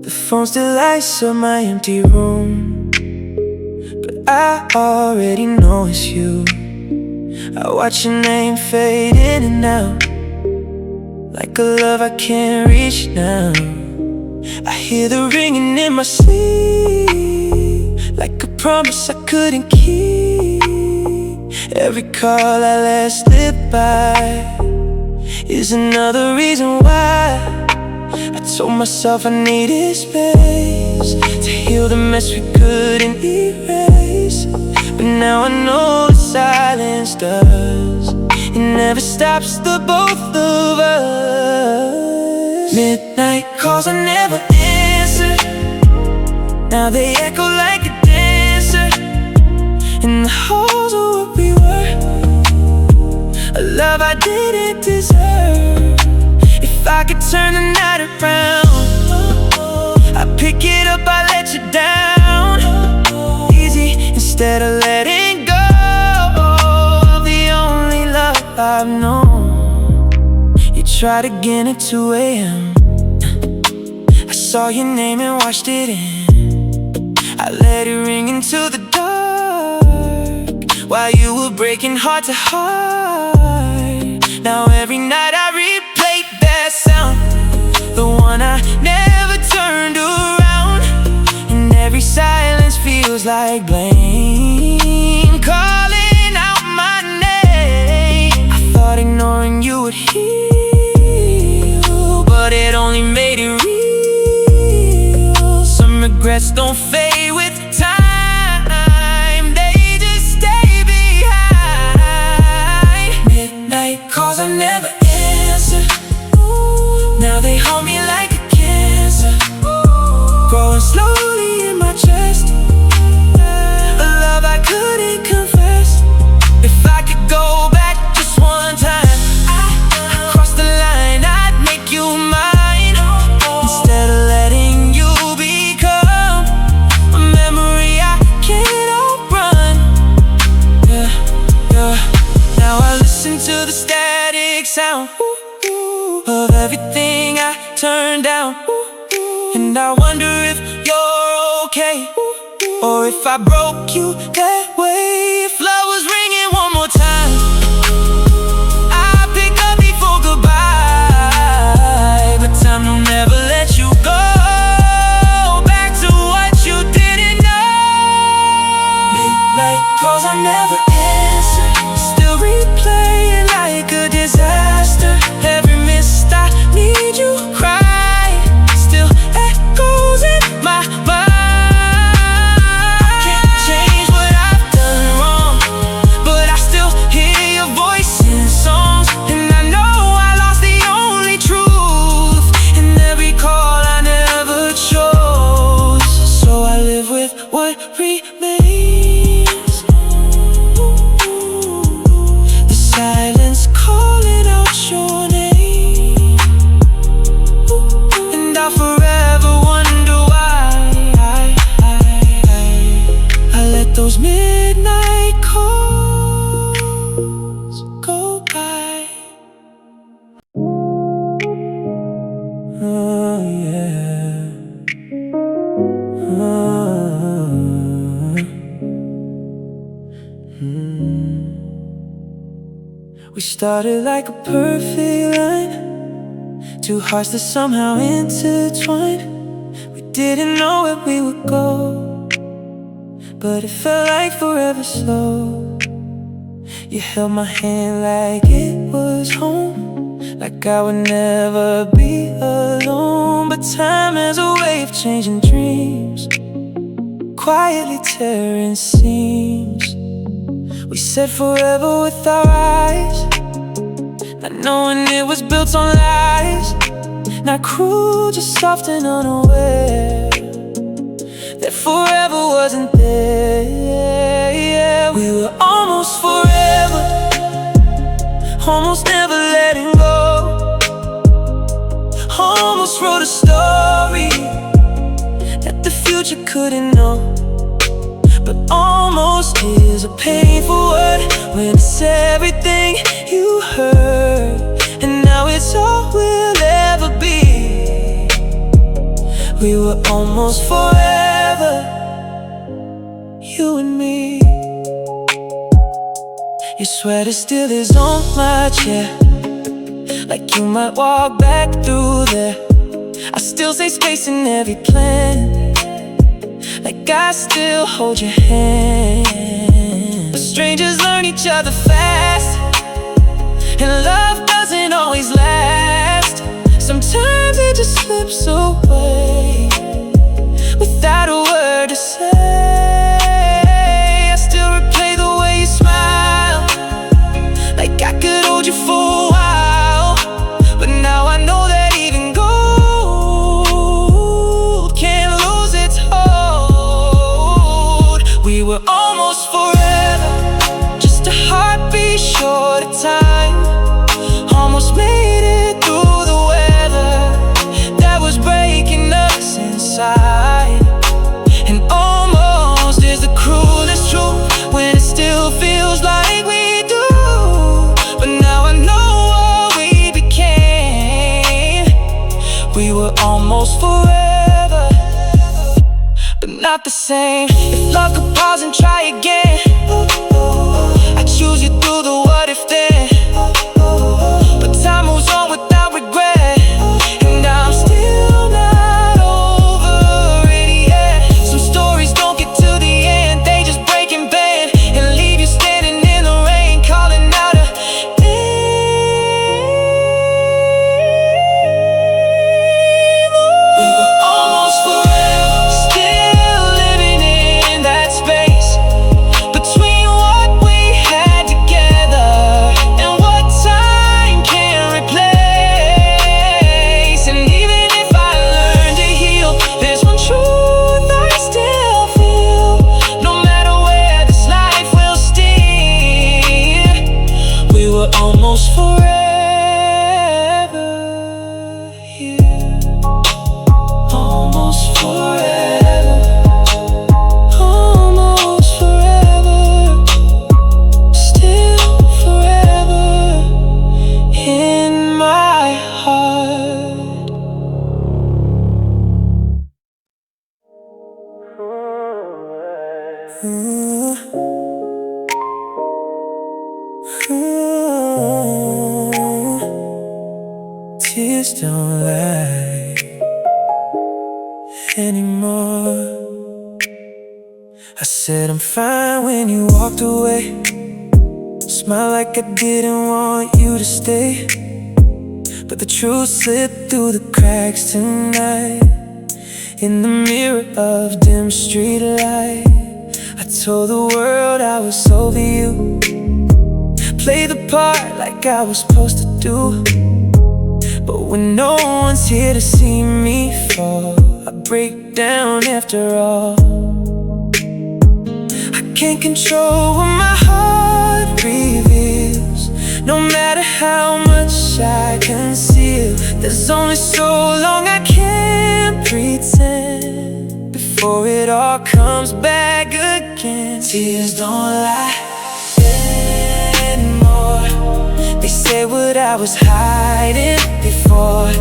The phone still lights up my empty room, but I already know it's you. I watch your name fade in and out, like a love I can't reach now. I hear the ringing in my sleep, like a promise I couldn't keep. Every call I let slip by is another reason why I told myself I needed space to heal the mess we couldn't erase. But now I know that silence does. It never stops the both of us. Midnight calls I never answered, now they echo like a dancer in the halls of what we were, a love I didn't deserve. If I could turn the night around, I'd pick it up, I let you down easy instead of letting go of the only love I've known. You tried again at 2 a.m. I saw your name and watched it in. I let it ring into the dark while you were breaking heart to heart. Now every night I replay that sound, the one I never turned around, and every silence feels like blame calling out my name. I thought ignoring you would heal, but it only made it real. Some regrets don't fade with time, they just stay behind. Midnight calls I never answered, now they haunt me like a cancer, growing slowly in my chest, a love I couldn't confess. If I could go back just one time, I'd cross the line, I'd make you mine, instead of letting you become a memory I can't outrun. Yeah, yeah. Now I listen to the static sound of everything I turned down, and I wonder if you're okay, or if I broke you that way. If love was ringing one more time, I'd pick up before goodbye. But time will never let you go back to what you didn't know. Midnight calls I never answer, still replaying like a disaster. Every missed I need you cry still echoes in my mind. I can't change what I've done wrong, but I still hear your voice in songs, and I know I lost the only truth in every call I never chose. So I live with what remains, the silence calling out your name, and I forever wonder why I let those midnight calls go by. Oh yeah. We started like a perfect line, two hearts that somehow intertwined. We didn't know where we would go, but it felt like forever slow. You held my hand like it was home, like I would never be alone. But time has a way of changing dreams, quietly tearing seams. We said forever with our eyes, not knowing it was built on lies. Not cruel, just soft and unaware that forever wasn't there. Yeah, we were almost forever, almost never letting go. Almost wrote a story that the future couldn't know. but almost is a painful word when it's everything you heard, and now it's all we'll ever be. We were almost forever, you and me. Your sweater still is on my chair, like you might walk back through there. I still say space in every plan, like I still hold your hand. But strangers learn each other fast, and love doesn't always last. Sometimes it just slips away without a word to say. I still replay the way you smile, like I could hold you for a while. But now I know that even gold can't lose its hold. We were almost forever, just a heartbeat short of time. Almost made it through the weather that was breaking us inside. And almost is the cruelest truth when it still feels like we do. But now I know what we became. We were almost forever, but not the same. If love could pause and try again, I choose you through the what if then. But time moves on without regret, and I'm still not over it yet. Some stories don't get to the end, they just break and bend and leave you standing in the rain, calling out a name. We were almost forever, still living in that space between what we had together and what time can't replace. And even if I learn to heal, there's one truth I still feel. No matter where this life will steer, we were almost forever here. Almost forever, almost forever, still forever in my heart. Tears don't lie anymore. I said I'm fine when you walked away. Smile like I didn't want you to stay, but the truth slipped through the cracks tonight. In the mirror of dim street light, I told the world I was over you. Played the part like I was supposed to do, but when no one's here to see me fall, I break down after all. I can't control what my heart reveals, no matter how much I conceal. There's only so long I can pretend before it all comes back again. Tears don't lie anymore. They say what I was hiding before.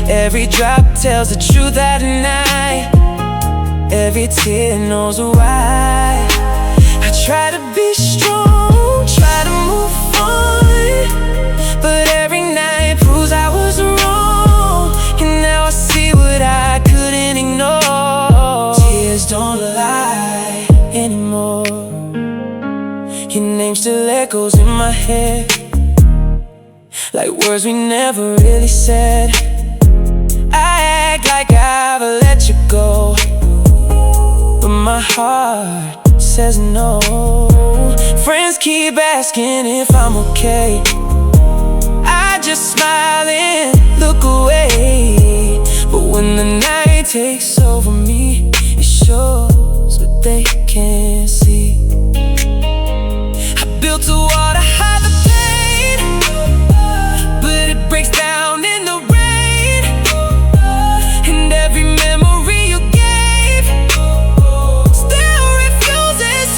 Every drop tells the truth at night. Every tear knows why. I try to be strong, try to move on, but every night proves I was wrong. And now I see what I couldn't ignore. Tears don't lie anymore. Your name still echoes in my head, like words we never really said. I act like I've let you go, but my heart says no. Friends keep asking if I'm okay. I just smile and look away. But when the night takes over me, it shows what they can't see. I built a wall to hide the pain, but it breaks down in the rain. And every memory you gave still refuses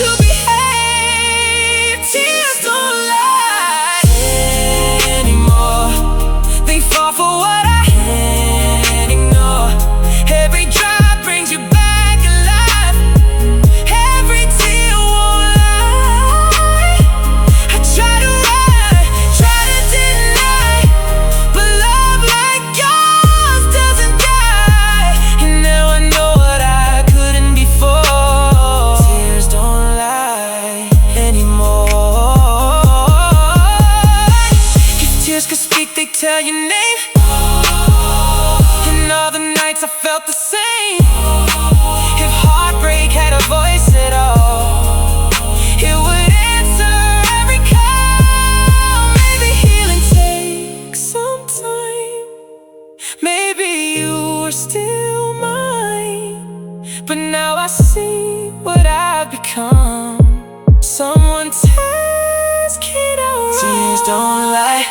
felt the same. If heartbreak had a voice at all, it would answer every call. Maybe healing takes some time. Maybe you were still mine, but now I see what I've become. Someone tears can't outrun. Tears don't lie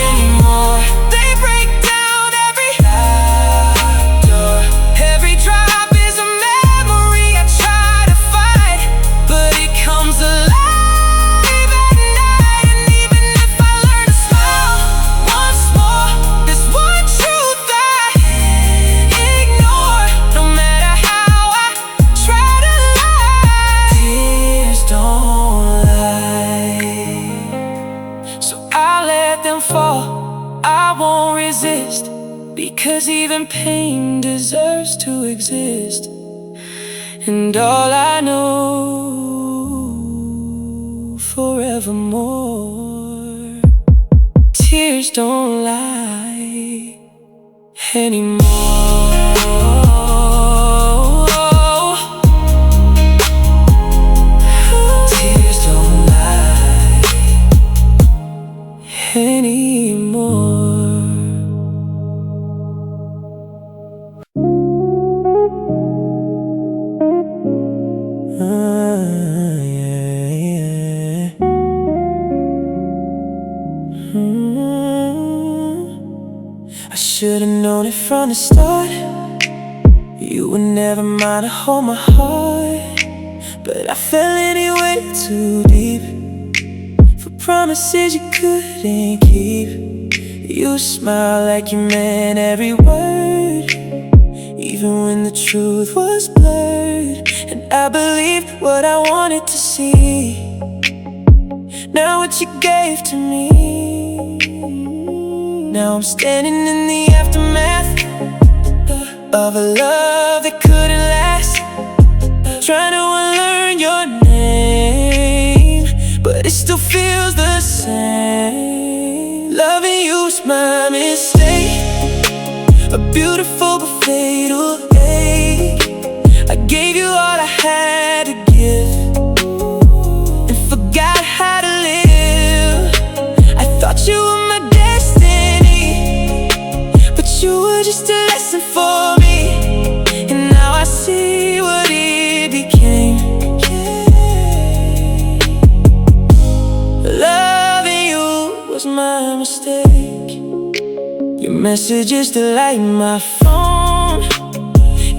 anymore. They break down every locked door. Every drop is a memory I try to fight, but it comes alive at night. And even if I learn to smile once more, there's one truth I can't ignore. No matter how I try to lie, tears don't lie. So I let them fall, I won't resist, because even pain deserves to exist. And all I know forevermore, tears don't lie anymore. Tears don't lie anymore. I should've known it from the start. You would never mind to hold my heart, but I fell anyway too deep for promises you couldn't keep. You smiled like you meant every word, even when the truth was blurred. And I believed what I wanted to see. Now what you gave to me, now I'm standing in the aftermath of a love that couldn't last. Trying to unlearn your name, but it still feels the same. Loving you's my mistake, a beautiful but fatal ache. I gave you all I had to give and forgot how to live. I thought you were my destiny, but you were just a lesson for me. And now I see what it became. Loving you was my mistake. Your messages delight my phone,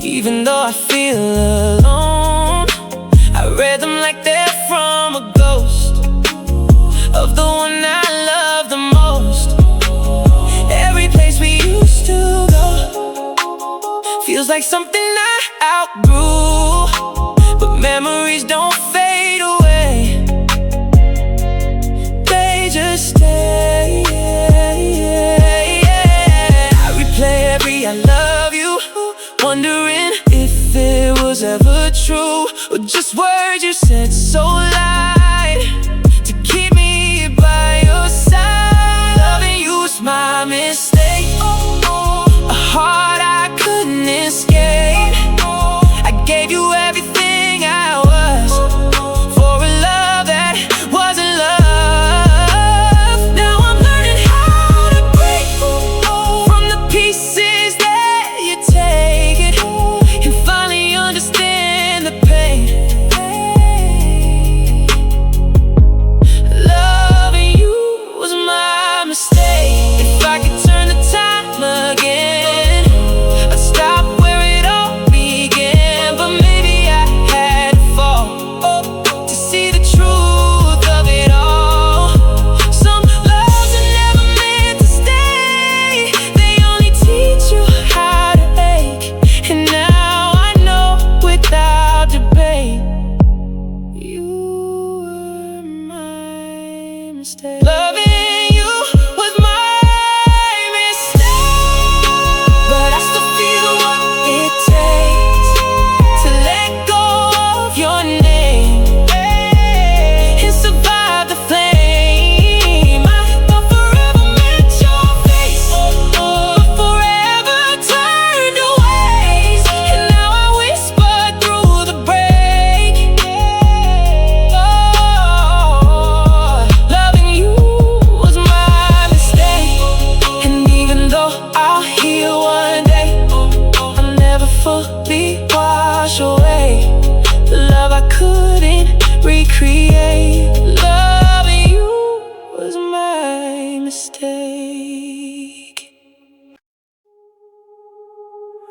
even though I feel alone. I read them like they're from a ghost of the one I love the most. Every place we used to go feels like something I outgrew, but memories don't fade away, they just stay. I replay every I love you, wondering if it was ever true, or just words you said so light to keep me by your side. Loving you's my mistake, a heart I couldn't escape. I gave you everything I was for a love that wasn't love. Now I'm learning how to break from the pieces that you take it, and finally understand the pain.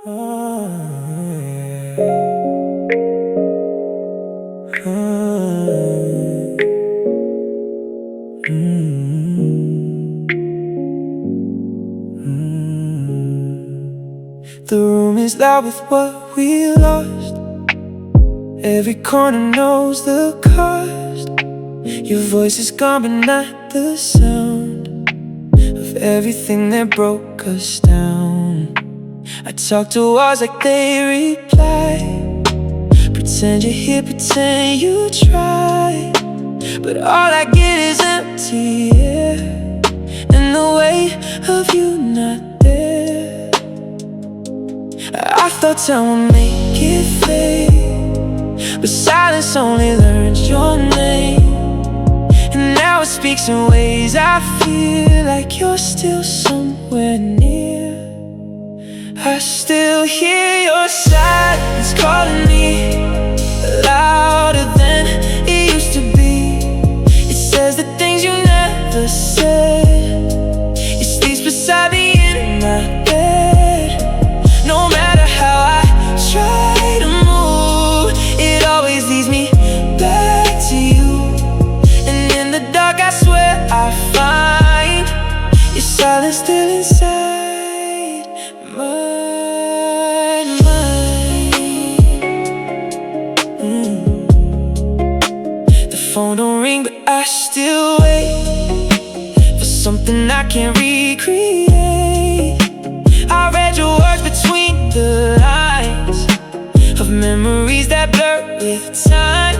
The room is loud with what we lost. Every corner knows the cost. Your voice is gone but not the sound of everything that broke us down. I talk to walls like they reply. Pretend you're here, pretend you try, but all I get is empty air and the weight of you not there. I thought time would make it fade, but silence only learns your name. And now it speaks in ways I feel like you're still somewhere near. I still hear your silence calling me, louder than it used to be. It says the things you never said. It sleeps beside me in my bed. No matter how I try to move, it always leads me back to you. And in the dark I swear I find your silence still inside my phone don't ring, but I still wait for something I can't recreate. I read your words between the lines of memories that blur with time.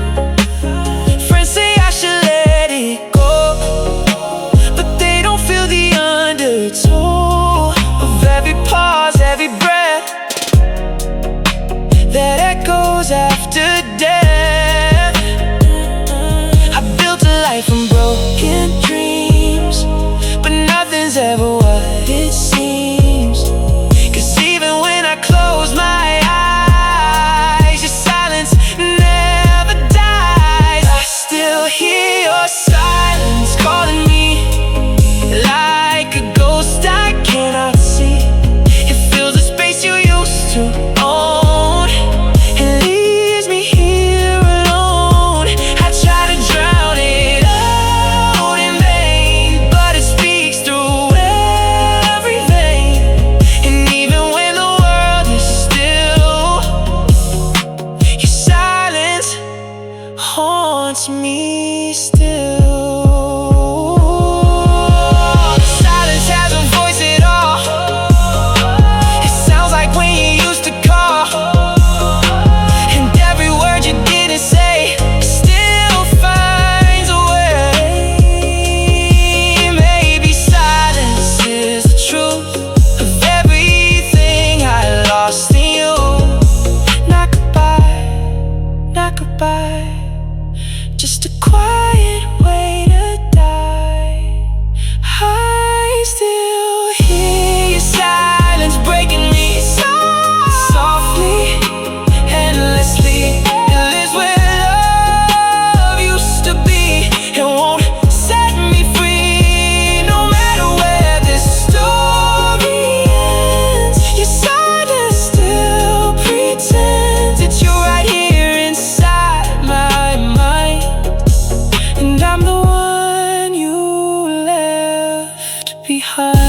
Friends say I should let it go, but they don't feel the undertow of every pause, every breath that echoes after death. From broken dreams, but nothing's ever what it seems. 'Cause even when I close my eyes, your silence never dies. I still hear your silence calling me, like a ghost I cannot see. It fills the space you used to own and leaves me here alone. I try to drown it, me still. Silence has a voice at all. It sounds like when you used to call, and every word you didn't say still finds a way. Maybe silence is the truth of everything I lost in you. Not goodbye, not goodbye, just a quiet way to die. I still hear your silence breaking me softly, endlessly. It lives where love used to be and won't set me free. No matter where this story ends, your silence still pretends that you're right here inside my mind. And I'm the one you left behind.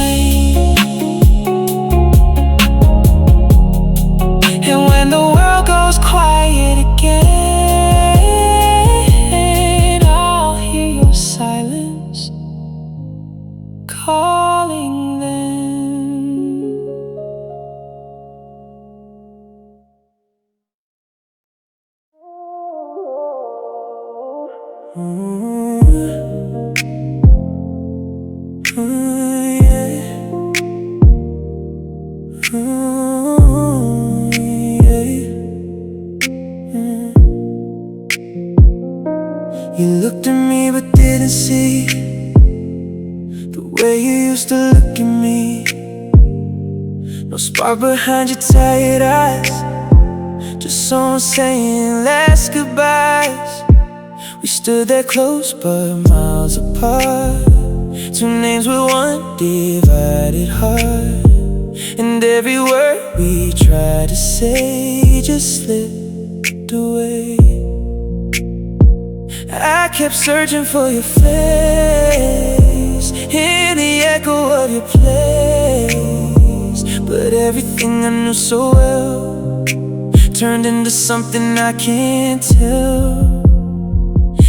And when the world goes quiet again, I'll hear your silence calling them. You looked at me but didn't see the way you used to look at me. No spark behind your tired eyes, just someone saying last goodbyes. We stood there close but miles apart, two names with one divided heart. and every word we tried to say just slipped away. I kept searching for your face in the echo of your place, but everything I knew so well turned into something I can't tell.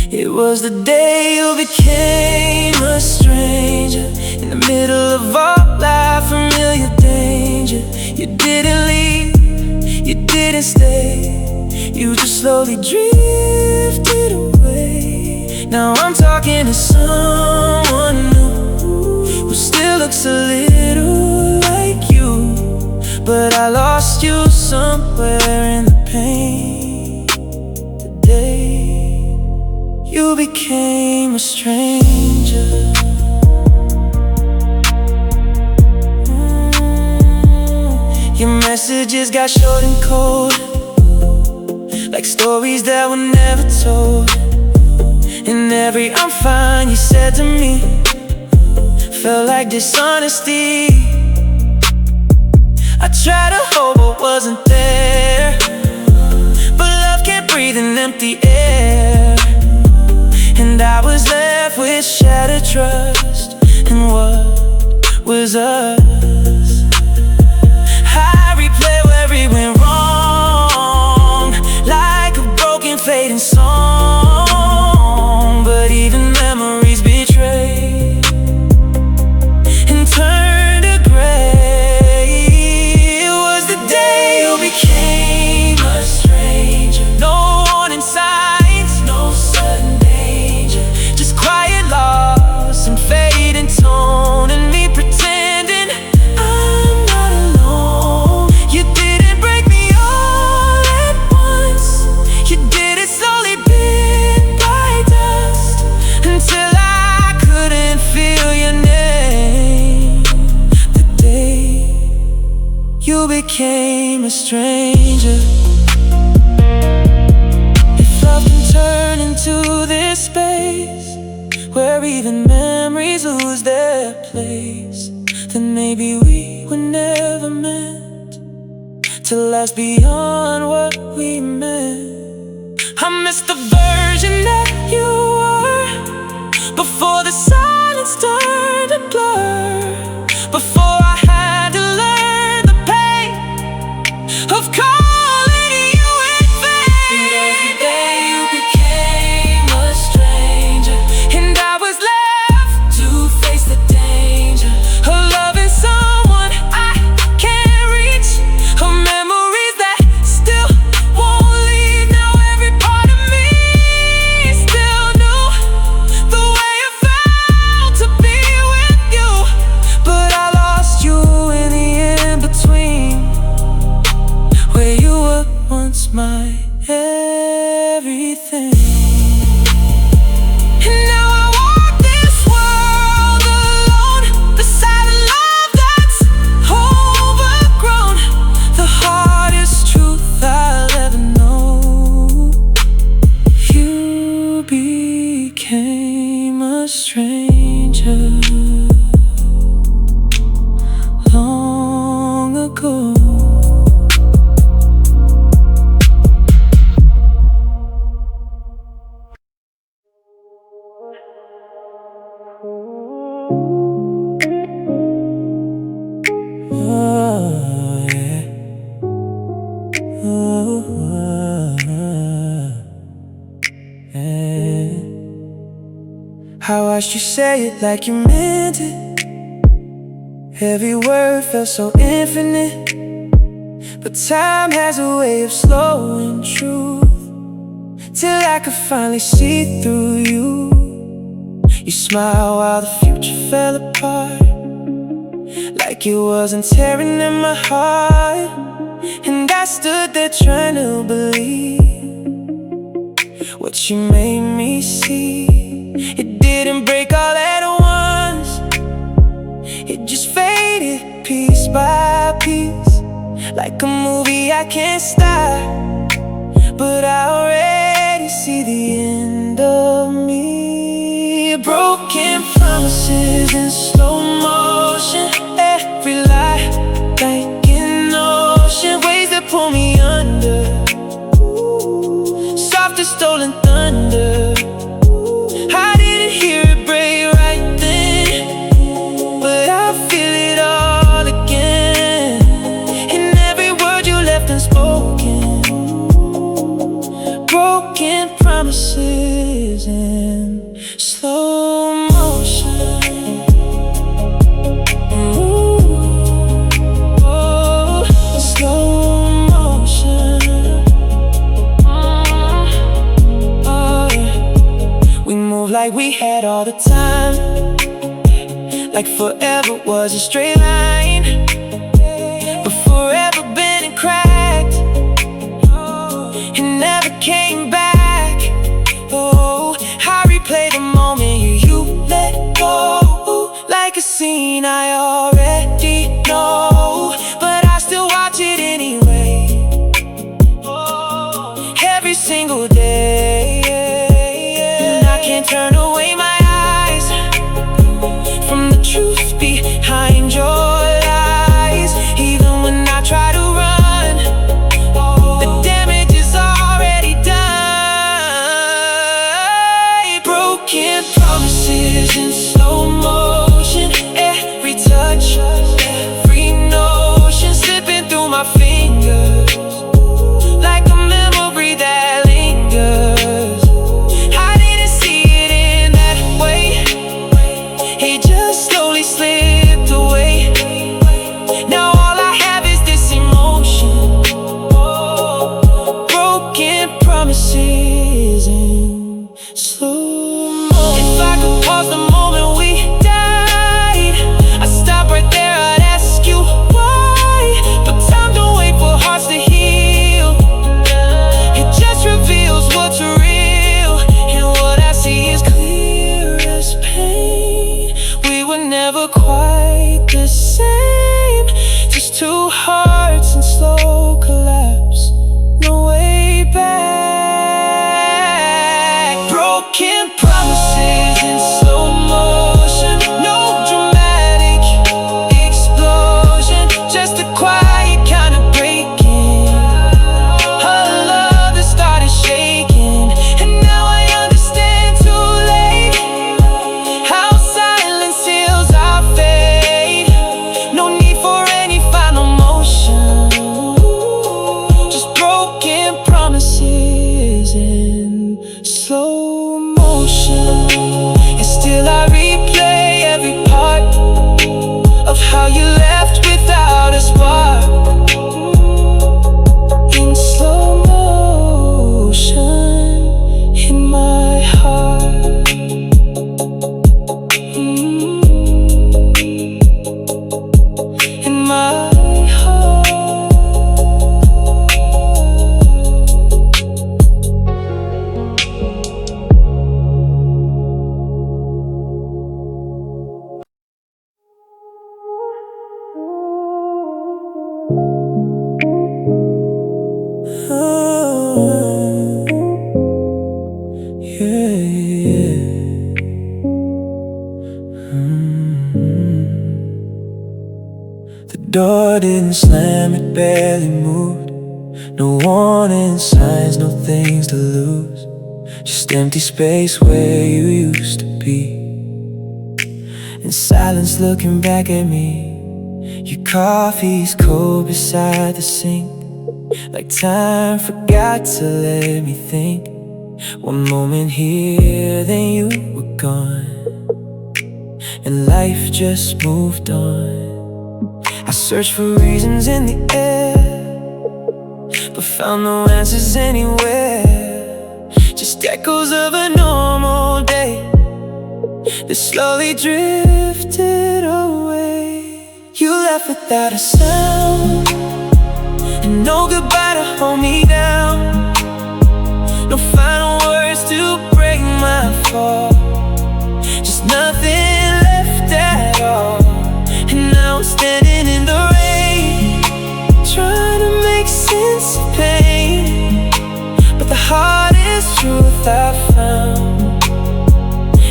It was the day you became a stranger in the middle of all our familiar danger. You didn't leave, you didn't stay, you just slowly drifted away. Now I'm talking to someone new who still looks a little like you, but I lost you somewhere in the pain. The day you became a stranger. Your messages got short and cold, like stories that were never told. And every "I'm fine" you said to me felt like dishonesty. I tried to hold what wasn't there, but love can't breathe in empty air. And I was left with shattered trust and what was us. I replay where we went wrong, like a broken fading song. But even memories betray and turn to gray. It was the day you became a stranger. No warning signs, no sudden danger, just quiet loss and fading tone, and me pretending I'm not alone. You didn't break me all at once, you did it slowly bit by dust, until I couldn't feel your name. The day you became a stranger. If love can turn into this space where even memories lose their place, then maybe we were never meant to last beyond what we meant. I miss the version that you were before the silence turned to blur, before I had to learn the pain of calling you in vain. And every day you became a stranger, and I was left to face the danger of loving someone I can't reach, of memories that still won't leave. Now every part of me still knew the way it felt to be with you, but I lost you in the in-between, where you were once my everything. And now I walk this world alone, the silent love that's overgrown, the hardest truth I'll ever know. You became a stranger long ago. Oh, yeah. Oh, yeah. I watched you say it like you meant it. Every word felt so infinite, but time has a way of slowing truth, till I could finally see through you. You smiled while the future fell apart, like it wasn't tearing in my heart. And I stood there trying to believe what you made me see. It didn't break all at once, it just faded piece by piece, like a movie I can't stop, but I already see the end of me. Broken promises in slow motion, every lie had all the time, like forever was a straight line, but forever been cracked, it never came back. Oh, I replay the moment you let go, like a scene I already know, but I still watch it anyway, every single day. And I can't turn away my eyes from the truth behind your lies. Even when I try to run, the damage is already done. Broken promises in slow motion, every touch, every notion slipping through my fingers, like a memory that lingers. I didn't see it in that way, it just slowly slipped away. Now all I have is this emotion, broken promises in slow motion. If I could pause the moment we died, I'd stop right there, I'd ask you why. But time don't wait for hearts to heal, it just reveals what's real. And what I see is clear as pain. We were never quite the same, just two hearts in slow collapse, no way back. Broken promises in slow motion, no dramatic explosion, just a quiet kind of breaking, a love that started shaking. And now I understand too late how silence heals our fate. No need for any final motion, just broken promises in slow motion. And still I replay every part of how you left without a spark, in slow motion, in my heart. In my heart. The door didn't slam, it barely moved. No warning signs, no things to lose, just empty space where you used to be. In silence looking back at me, your coffee's cold beside the sink, like time forgot to let me think. One moment here, then you were gone, and life just moved on. I searched for reasons in the air, but found no answers anywhere, just echoes of a normal day that slowly drifted away. You left without a sound, and no goodbye to hold me down, no final words to break my fall, just nothing left at all. And now I'm standing in the rain, trying to make sense of pain, but the hardest truth I found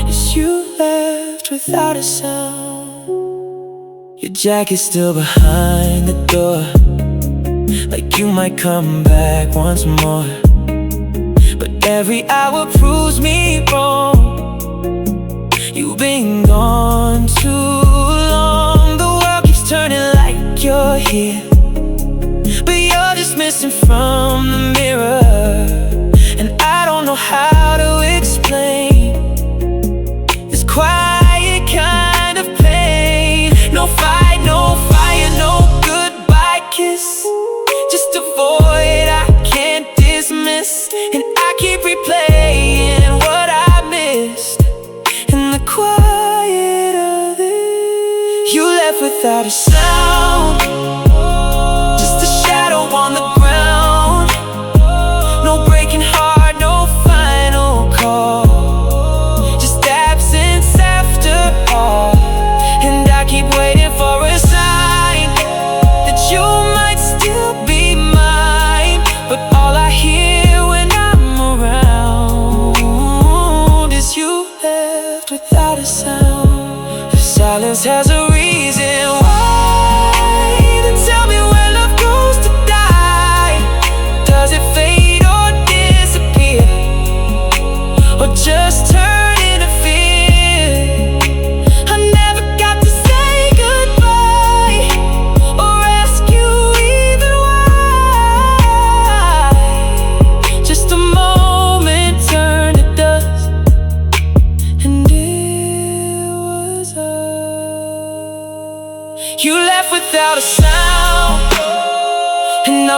is you left without a sound. Your jacket's still behind the door, like you might come back once more, but every hour proves me wrong. You've been gone too long, the world keeps turning like you're here, but you're just missing from the mirror. And I don't know how to explain this quiet kind of pain. No fight, no fire, no goodbye kiss, just a void I can't dismiss. And I keep replaying what I missed,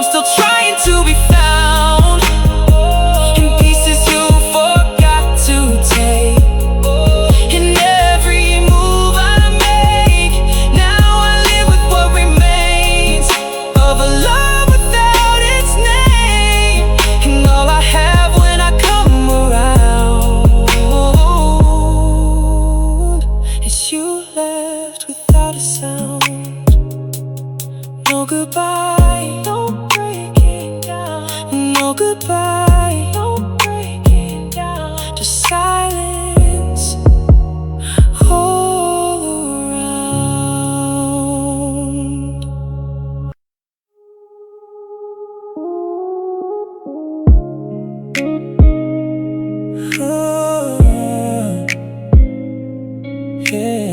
still trying to be found in pieces you forgot to take. In every move I make, now I live with what remains of a love without its name. And all I have when I come around is you left without a sound. No goodbye, no breaking down. No goodbye, no breaking down. Just silence all around. Oh, yeah.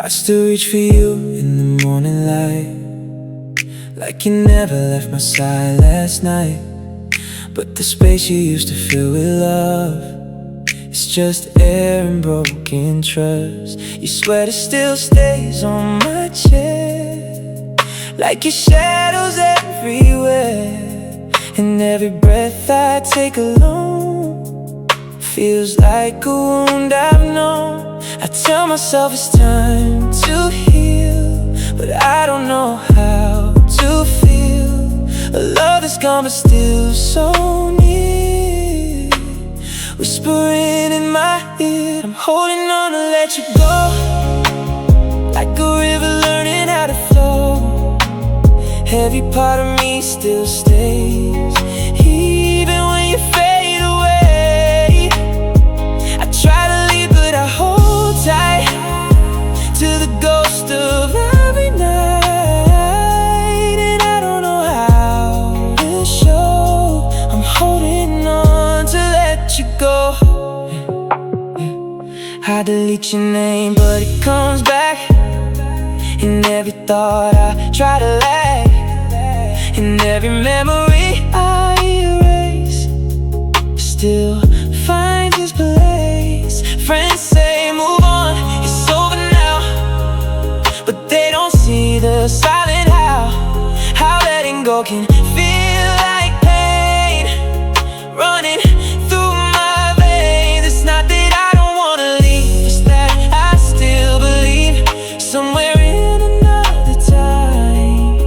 I still reach for you in the morning light, like you never left my side last night. But the space you used to fill with love, it's just air and broken trust. Your sweater still stays on my chest, like your shadow's everywhere. And every breath I take alone feels like a wound I've known. I tell myself it's time to heal, but I don't know how to feel a love that's gone but still so near, whispering in my ear. I'm holding on to let you go, like a river learning how to flow. Every part of me still stays, even when you fade away. I try to leave but I hold tight to the ghost of every night. And I don't know how to show I'm holding on to let you go. I delete your name but it comes back in every thought I try to laugh, in every memory I erase, still finds its place. Friends say move on, it's over now, but they don't see the silent how letting go can feel like pain running through my veins. It's not that I don't wanna leave, it's that I still believe somewhere in another time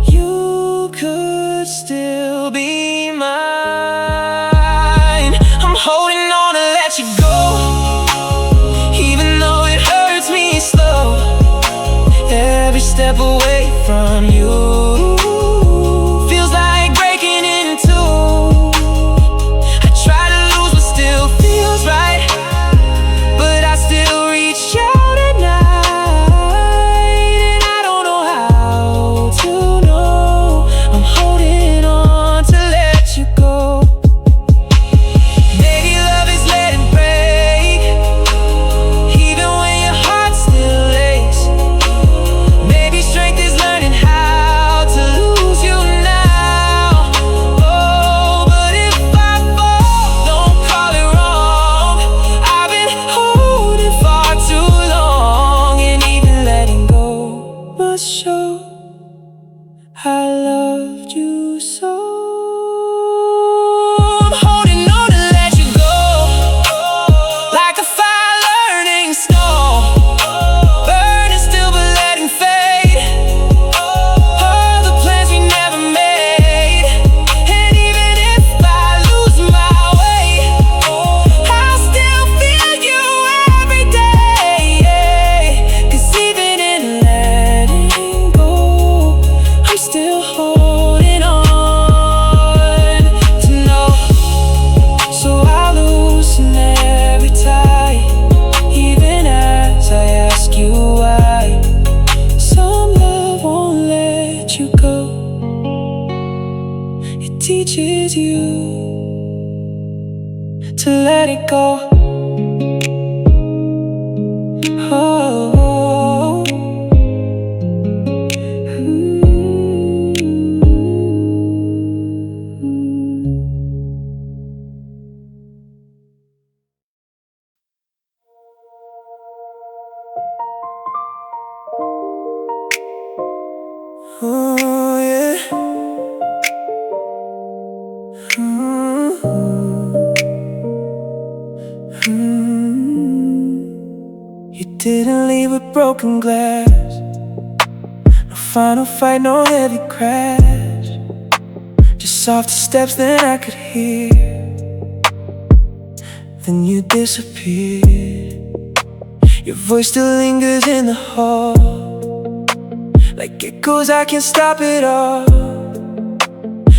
you could still be mine. I'm holding on to let you go, even though it hurts me slow. Every step away from you feels like breaking in two. I try to lose but still feels right, but I still reach out at night. And I don't know how to know I'm holding on to let you go. Maybe love is letting break, even when your heart still aches. Maybe strength is learning how to lose you now. Oh, but if I fall, don't call it wrong. I've been holding far too long, and even letting go must show I loved you so. I'm holding on to let you go, like a fire learning snow, burning still but letting fade. All the plans we never made, and even if I lose my way, I'll still feel you every day. 'Cause even in letting go, I'm still holding on to know. So I loosen every tie, even as I ask you why. Some love won't let you go, it teaches you to let it go. Oh. Oh yeah. You didn't leave with broken glass. No final fight, no heavy crash. Just softer steps that I could hear. Then you disappeared. Your voice still lingers in the hall, like echoes, I can't stop it all.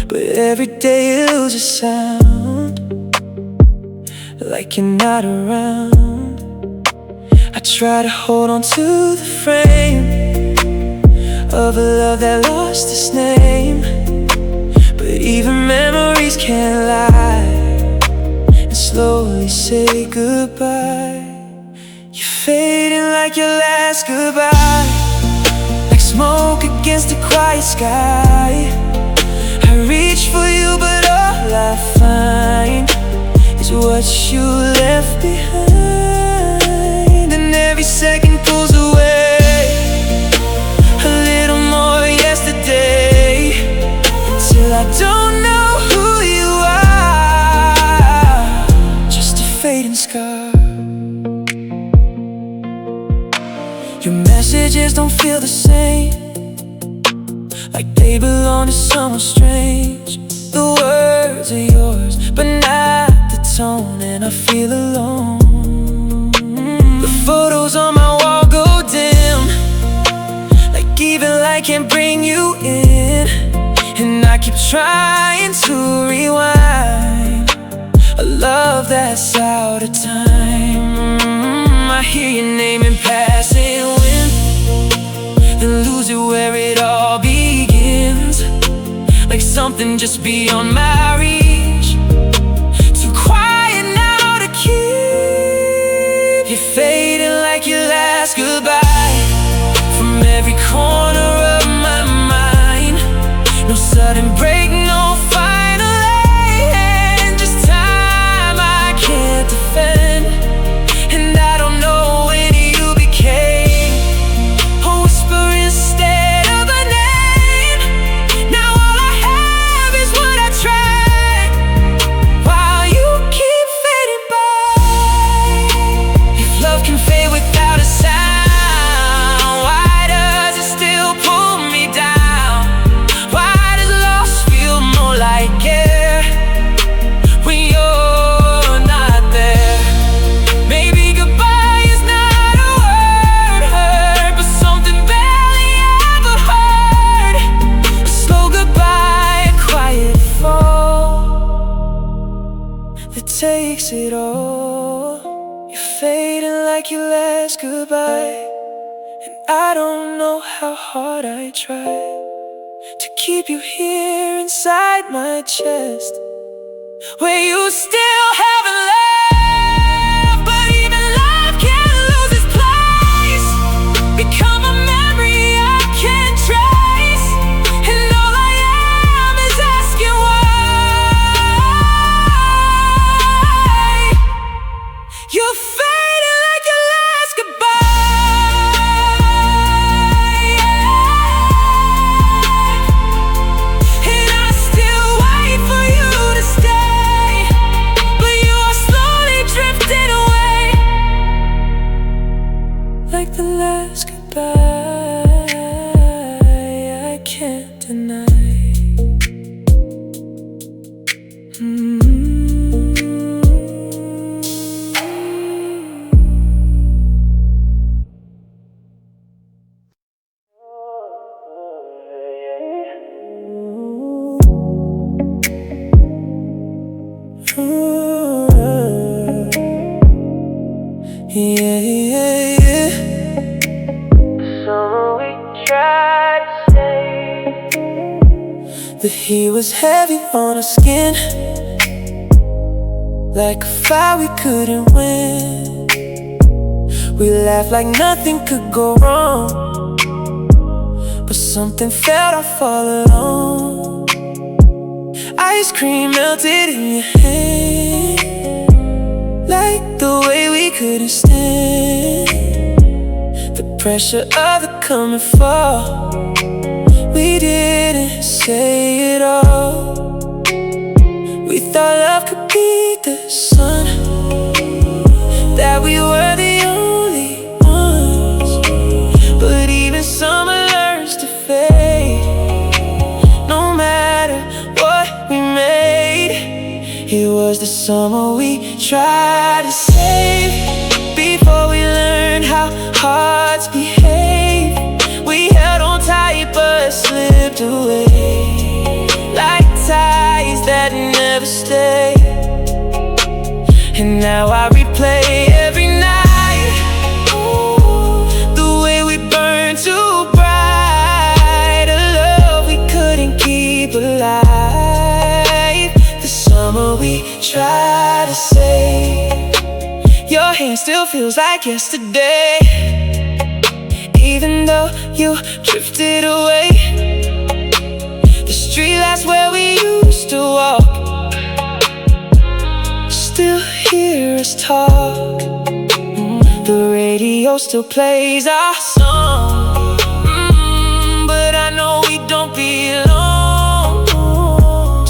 But every day you lose a sound, like you're not around. I try to hold on to the frame of a love that lost its name. But even memories can't lie and slowly say goodbye. You're fading like your last goodbye, like smoke against a quiet sky. I reach for you, but all I find is what you left behind. And every second pulls away a little more yesterday, till I don't know who you are, just a fading scar. Your messages don't feel the same, like they belong to someone strange. The words are yours, but not the tone, and I feel alone. The photos on my wall go dim, like even light can't bring you in. And I keep trying to rewind a love that's out of time. I hear your name in passing wind, then lose it where it all begins, like something just beyond my reach, too quiet now to keep. You're fading like your last goodbye from every corner of my mind. No sudden break, no final end, just time I can't defend. And I don't know when you became a whisper instead of a name. Now all I have is what I tried, while you keep fading by. If love can fade without a sound, why does it still pull me down? Why does loss feel more like air when you're not there? Maybe goodbye is not a word heard, but something barely ever heard. A slow goodbye, a quiet fall that takes it all. You're fading like your last goodbye, and I don't know how hard I tried to keep you here inside my chest, where you still haven't left. But even love can lose its place, become a memory I can't trace. And all I am is asking why. You're fading like your last goodbye, and I still wait for you to stay, but you are slowly drifting away, like the last goodbye I can't deny. Yeah, yeah, yeah. So we tried to say the heat was heavy on our skin, like a fight we couldn't win. We laughed like nothing could go wrong, but something felt off all along. Ice cream melted in your hand, like the way we couldn't stand the pressure of the coming fall. we didn't say it all. We thought love could be the sun, that we were the only ones. But even summer learns to fade, no matter what we made. It was the summer we tried to save, before we learned how hearts behave. We held on tight but slipped away, like ties that never stay. And now I replay every night, the way we burned too bright, a love we couldn't keep alive. The summer we tried to save, your hand still feels like yesterday, even though you drifted away. The street lights where we used to walk still hear us talk. The radio still plays our song, but I know we don't belong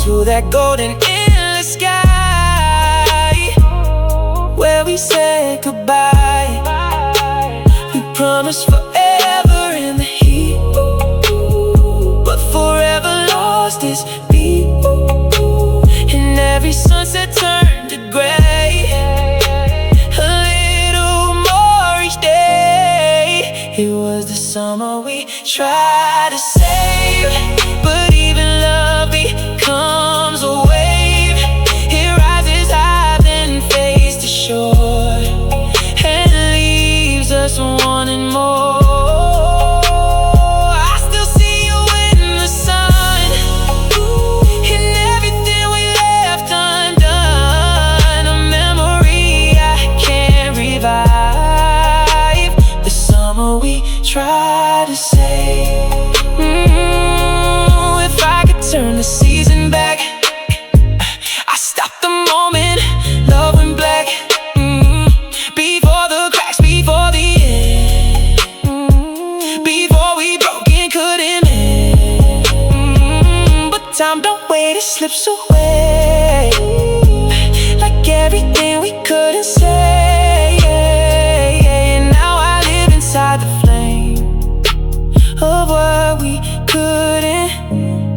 to that golden endless sky where we said goodbye. We promised forever in the heat, but forever lost its beat. And every sunset turned to gray, a little more each day. It was the summer we tried to save, but even love becomes a wave. It rises high then fades to shore, and leaves us wanting more. I still see you in the sun, and everything we left undone, a memory I can't revive. The summer we tried to save. If I could turn the season back, I stop the moment love went black, before the cracks, before the end, before we broke and couldn't mend. But time don't wait, it slips away, like everything we couldn't say. And now I live inside the flame of what we couldn't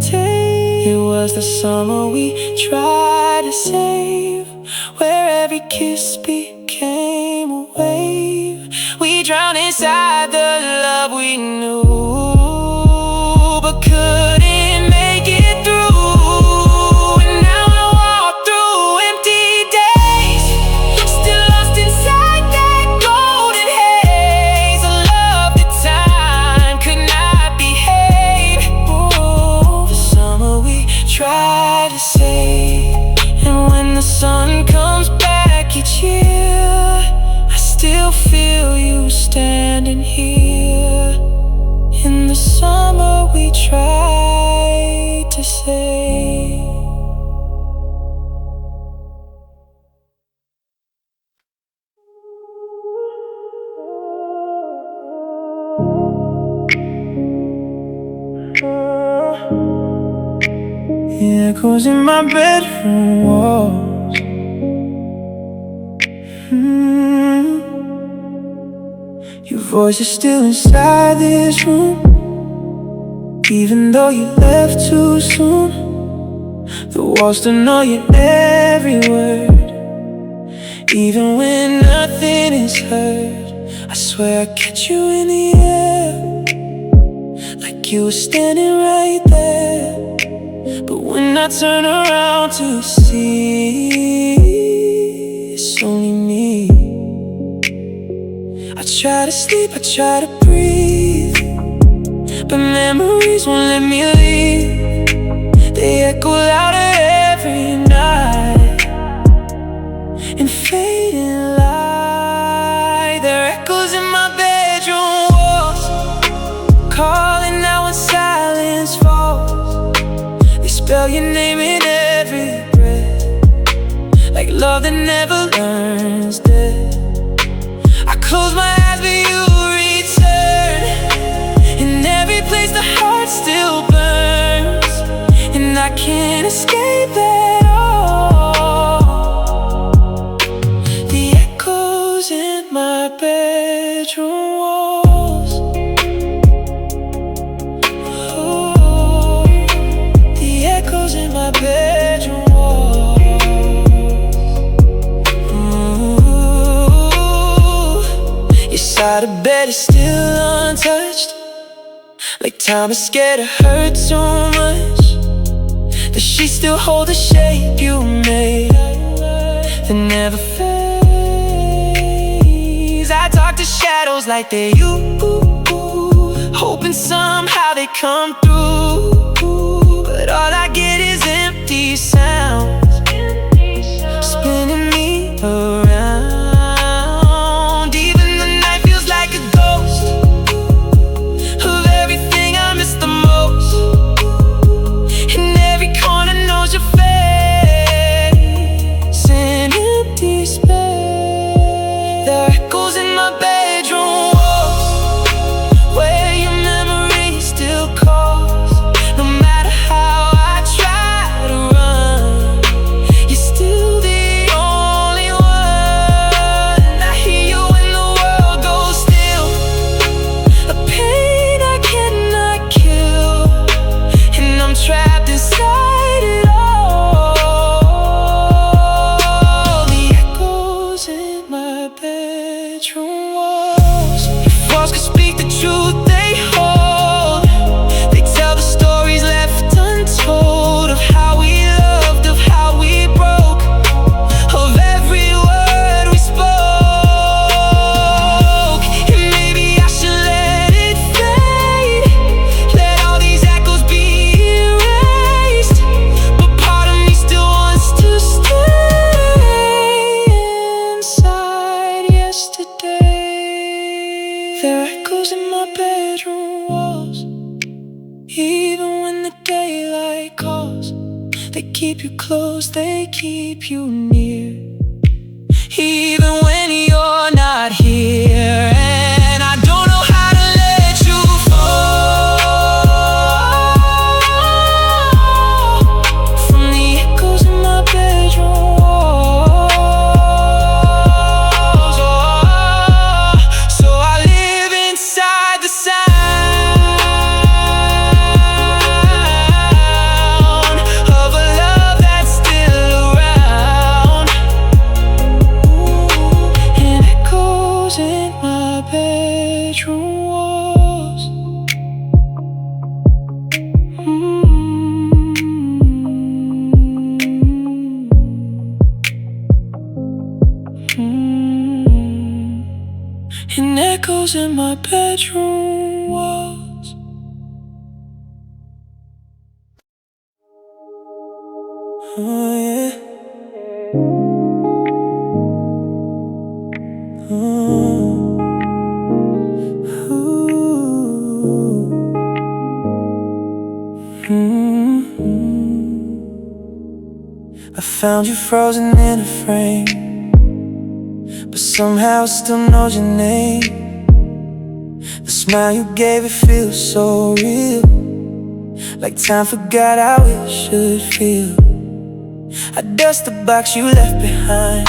take. It was the summer we tried to save, where every kiss became a wave. We drowned inside the love we knew, but couldn't make it through. And now I walk through empty days, still lost inside that golden haze, a love that time could not behave. Ooh, the summer we tried to save. And when the sun comes back each year, I still feel you standing here, in the summer we tried to save. The echoes in my bedroom walls, your voice is still inside this room, even though you left too soon. The walls still know your every word, even when nothing is heard. I swear I catch you in the air, like you were standing right there. But when I turn around to see, it's only me. I try to sleep, I try to breathe, but memories won't let me leave. They echo louder every night, and fading light. There are echoes in my bedroom walls, calling out when silence falls. They spell your name in every breath, like love that never learns death. I close my eyes but you return, in every place the heart still side of bed is still untouched, like time is scared to hurt too much. Does she still hold the shape you made that never fades? I talk to shadows like they're you, hoping somehow they come through, but all I get is empty sounds, spinning me around. Even the night feels like a ghost of everything I miss the most, and every corner knows your face. An empty space, there are echoes in my bedroom walls, where your memory still calls. No matter how I try to run, you're still the only one. I hear you when the world goes still, a pain I cannot kill, and I'm trapped inside it all. The echoes in my bedroom walls. If walls could speak the truth they hold, they tell the stories left untold, of how we loved, of how we broke, of every word we spoke. And maybe I should let it fade, let all these echoes be erased, but part of me still wants to stay inside yesterday. There are echoes in my bedroom walls, even when the daylight calls. They keep you close, they keep you near, even when you're not here. And I don't know how to let you fall from the echoes in my bedroom walls. So I live inside the sound of a love that's still around, and echoes in my bedroom walls. And echoes in my bedroom walls. Oh yeah. I found you frozen in a frame, but somehow it still knows your name. The smile you gave, it feels so real, like time forgot how it should feel. I dust the box you left behind,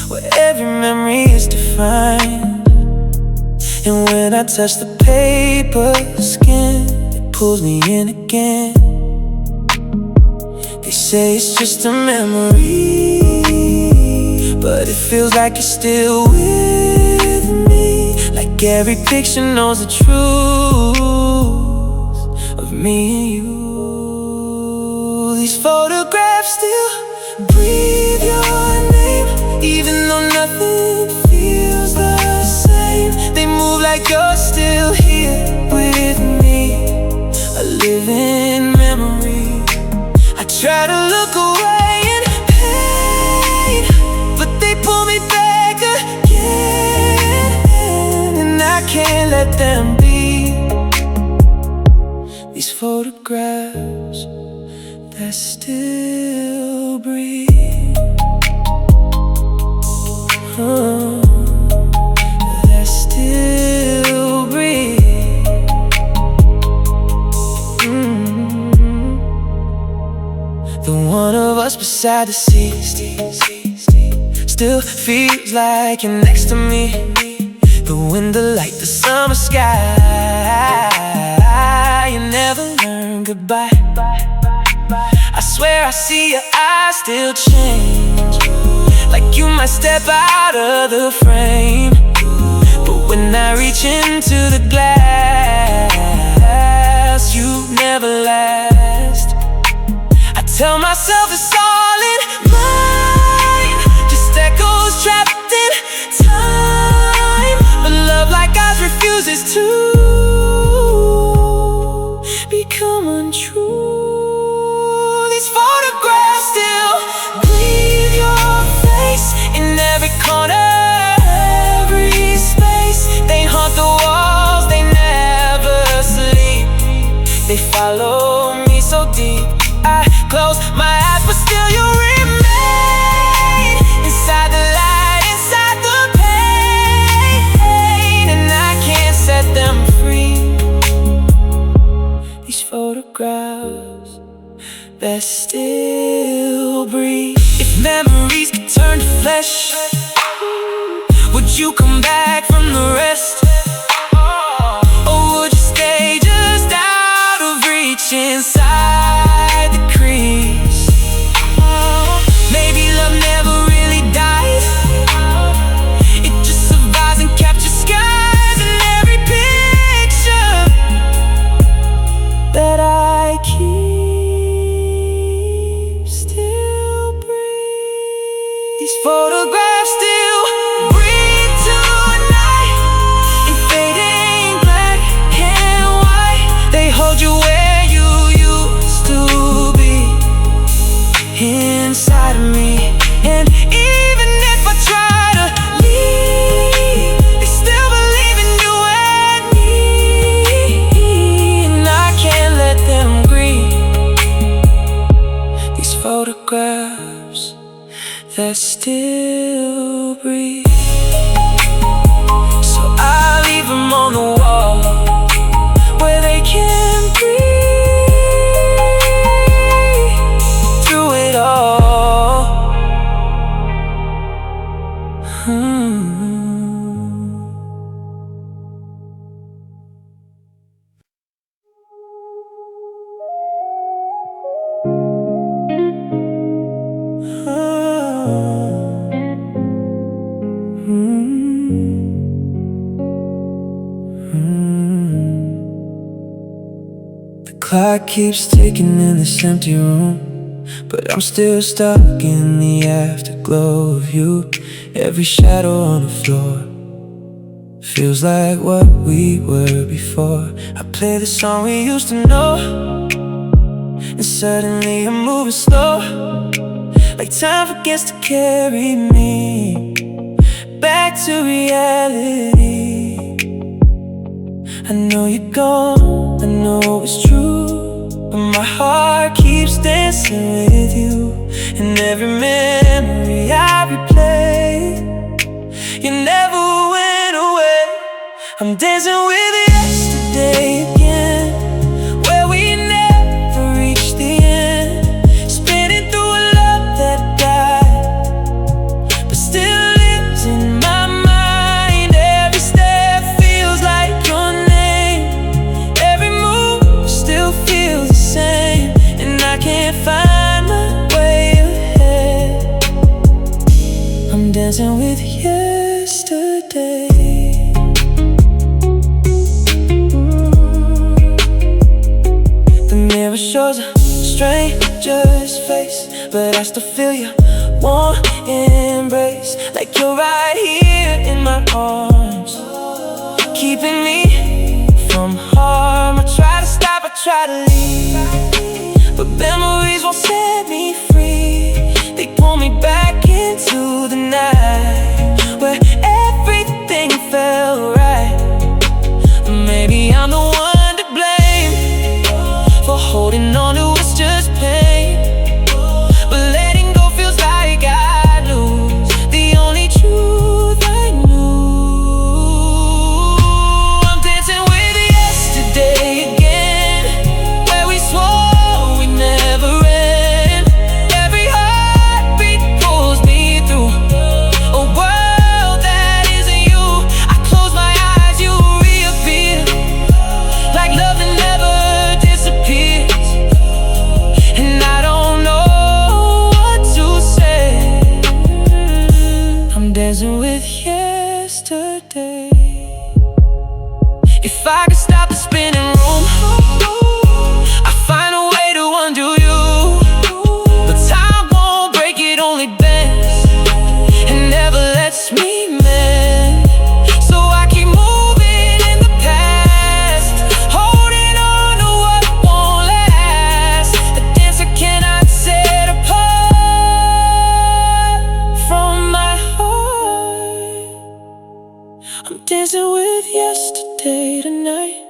where every memory is defined. And when I touch the paper skin, it pulls me in again. They say it's just a memory, but it feels like you're still with me, like every picture knows the truth of me and you. These photographs still breathe your name, even though nothing feels the same. They move like you're still here with me, a living memory. I try to look away in pain, but they pull me back again, and I can't let them be. These photographs that still breathe, that still breathe. The one of us beside the sea still feels like you're next to me. The wind, the light, the summer sky. You never learn goodbye. I swear I see your eyes still change, like you might step out of the frame. When I reach into the glass, you never last. I tell myself it's all in mine, just echoes trapped in time. But love like ours refuses to become untrue. These photographs still breathe your face in every corner, every space. They haunt the walls, they never sleep. They follow me so deep. I close my eyes, but still you remain inside the light, inside the pain, and I can't set them free. These photographs that still breathe. If memories could turn to flesh, would you come back from the rest? Or would you stay just out of reach inside the crease? Maybe love never really dies, it just survives and captures skies. In every picture that I keep still breathe. These photographs still breathe tonight in fading black and white. They hold you where you used to be, inside of me. And even if I try to leave, they still believe in you and me, and I can't let them grieve. These photographs that still breathe. So I leave them on the wall where they can breathe through it all. The clock keeps ticking in this empty room, but I'm still stuck in the afterglow of you. Every shadow on the floor feels like what we were before. I play the song we used to know, and suddenly I'm moving slow, like time forgets to carry me back to reality. I know you're gone, I know it's true, but my heart keeps dancing with you. And every memory I replay, you never went away. I'm dancing with yesterday again, where we never reached the end. Spinning through a love that died, but still lives in my mind. Every step feels like your name, every move still feels the same, and I can't find my way ahead. I'm dancing with yesterday. The mirror shows a stranger's face, but I still feel your warm embrace, like you're right here in my arms, keeping me from harm. I try to stop, I try to leave, but memories won't set me free. They pull me back into the night, where everything felt right. Maybe I'm the one to blame for holding on to what's just pain, but letting go feels like I lose the only truth I knew. I'm dancing with yesterday again, where we swore we never end. Every heartbeat pulls me through, If I could stop the spinning room, I'd find a way to undo you. But time won't break, it only bends and never lets me mend. So I keep moving in the past, holding on to what won't last. A dancer cannot set apart from my heart. I'm dancing with yesterday tonight,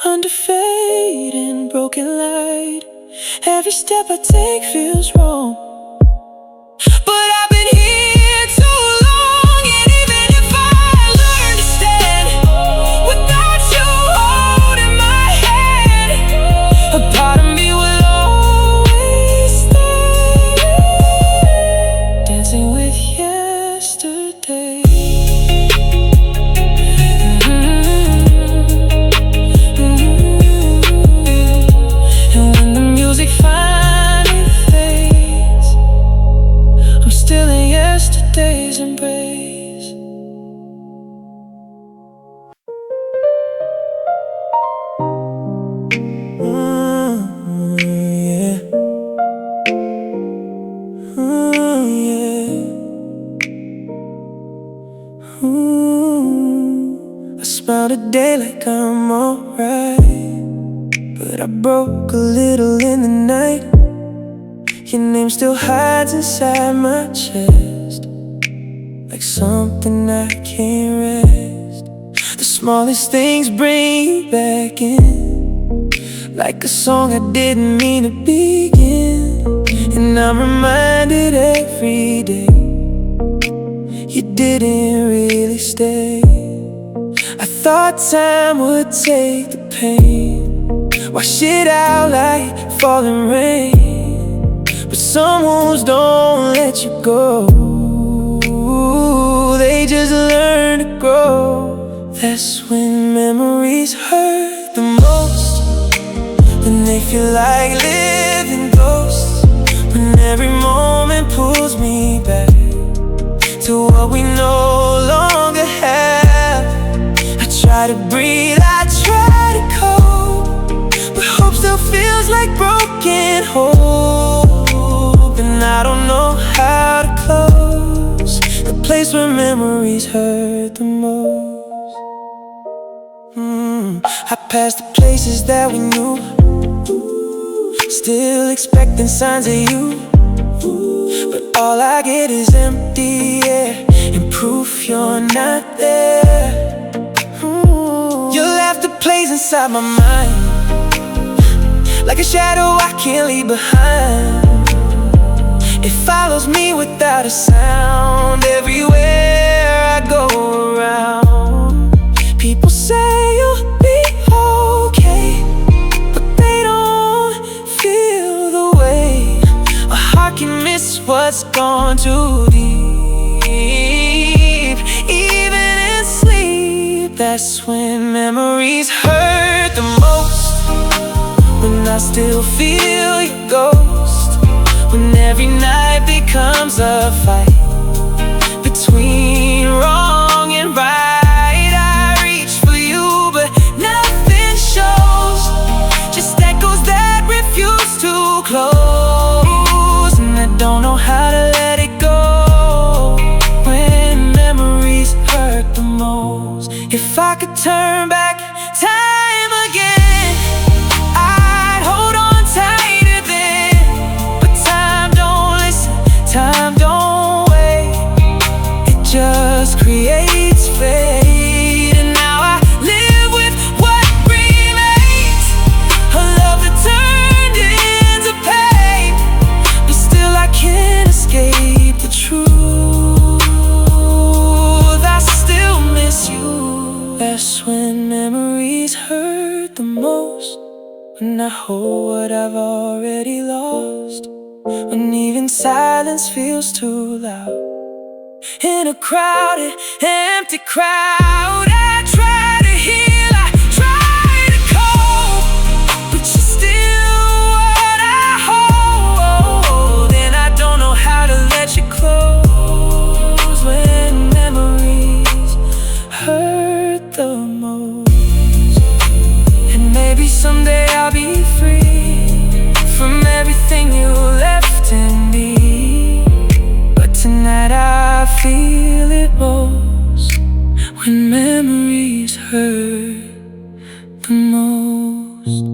under fading broken light. Every step I take feels wrong, but I've been here too long. And even if I learn to stand without you holding my hand, a part of me will always stay dancing with yesterday. And when the music finally fades, I'm still in yesterday's embrace. Yeah. Yeah. I smile today like I'm alright, but I broke a little in the night. Your name still hides inside my chest, like something I can't rest. The smallest things bring you back in, like a song I didn't mean to begin. And I'm reminded every day you didn't really stay. I thought time would take the pain, wash it out like falling rain. But some wounds don't let you go, they just learn to grow. That's when memories hurt the most, when they feel like living ghosts. When every moment pulls me back to what we no longer have. I try to breathe, I try to cope, but hope still feels like broken hope. And I don't know how to close the place where memories hurt the most. I passed the places that we knew, still expecting signs of you, but all I get is empty air and proof you're not there. Your laughter plays inside my mind, like a shadow I can't leave behind. It follows me without a sound everywhere I go around. People say you'll be okay, but they don't feel the way a heart can miss what's gone too deep. Even in sleep, that's when memories hurt the most, when I still feel your ghost. When every night becomes a fight between wrong and right. I reach for you, but nothing shows, just echoes that refuse to close. And I don't know how to let it go when memories hurt the most. If I could turn back time again, I'd hold on tighter then. But time don't listen, time don't wait, it just creates fate. And now I live with what remains, a love that turned into pain, but still I can't escape the truth. I still miss you. That's when memories hurt the most, when I hold what I've already lost, when even silence feels too loud. In a crowded, empty crowd, I try to heal, I try to cope, but you're still what I hold. And I don't know how to let you close when memories hurt the most. maybe someday I'll be free from everything you left in me. But tonight I feel it most when memories hurt the most.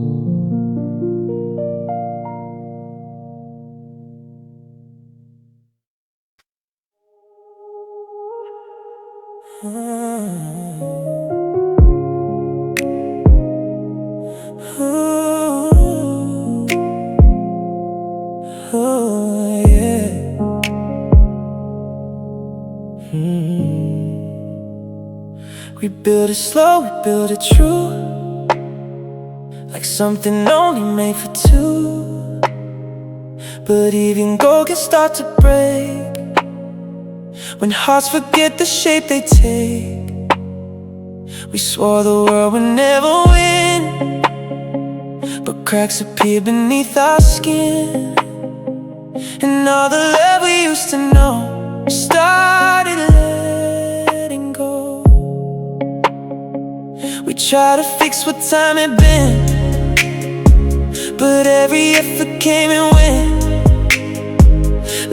We build it slow, we build it true, like something only made for two. But even gold can start to break when hearts forget the shape they take. We swore the world would never win, but cracks appear beneath our skin. And all the love we used to know started letting go. We tried to fix what time had been, but every effort came and went,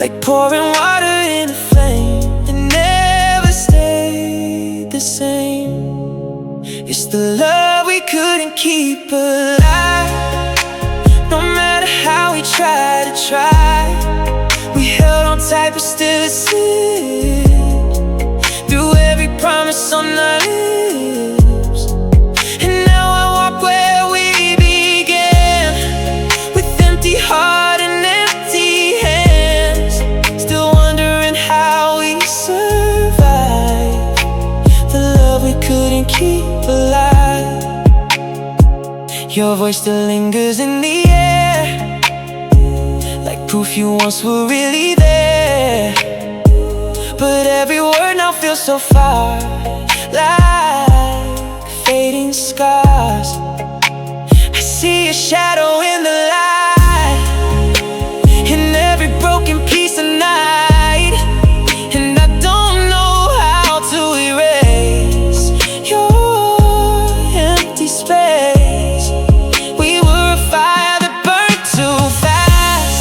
like pouring water in a flame. It never stayed the same. It's the love we couldn't keep alive. No matter how we tried to try, we held on tight but still it through every promise on our lips. And now I walk where we began, with empty heart and empty hands, still wondering how we survived the love we couldn't keep alive. Your voice still lingers in the air, like proof you once were really there. But every word now feels so far, like fading scars. I see a shadow in the light, in every broken piece of night. And I don't know how to erase your empty space. We were a fire that burned too fast,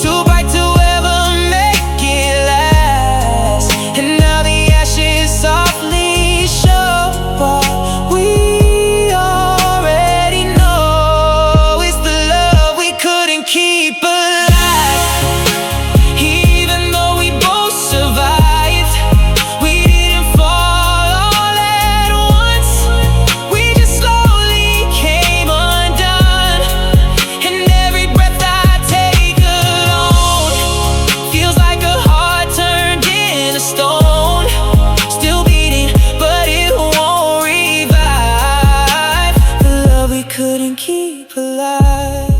too bright to ever make it last. And now the ashes softly show what we already know. It's the love we couldn't keep alive. Even though we both survived, we didn't fall all at once. We just slowly came undone. And every breath I take alone feels like a heart turned into stone, still beating, but it won't revive the love we couldn't keep alive.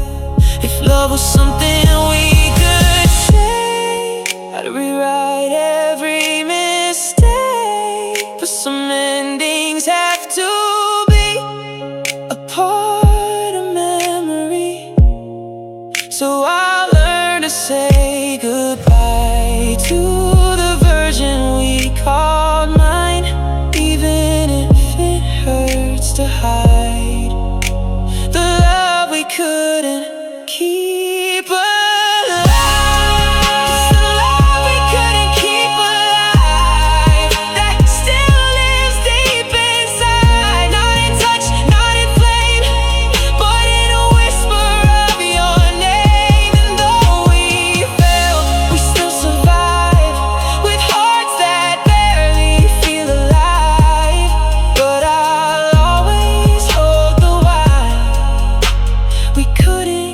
If love was something we could say, I'd rewrite every mistake. But some endings have to be a part of memory. So I'll learn to say goodbye to the version we called mine, even if it hurts to hide the love we couldn't keep alive. It's the love we couldn't keep alive, that still lives deep inside. Not in touch, not in flame, but in a whisper of your name. And though we failed, we still survive, with hearts that barely feel alive. But I'll always hold the why we couldn't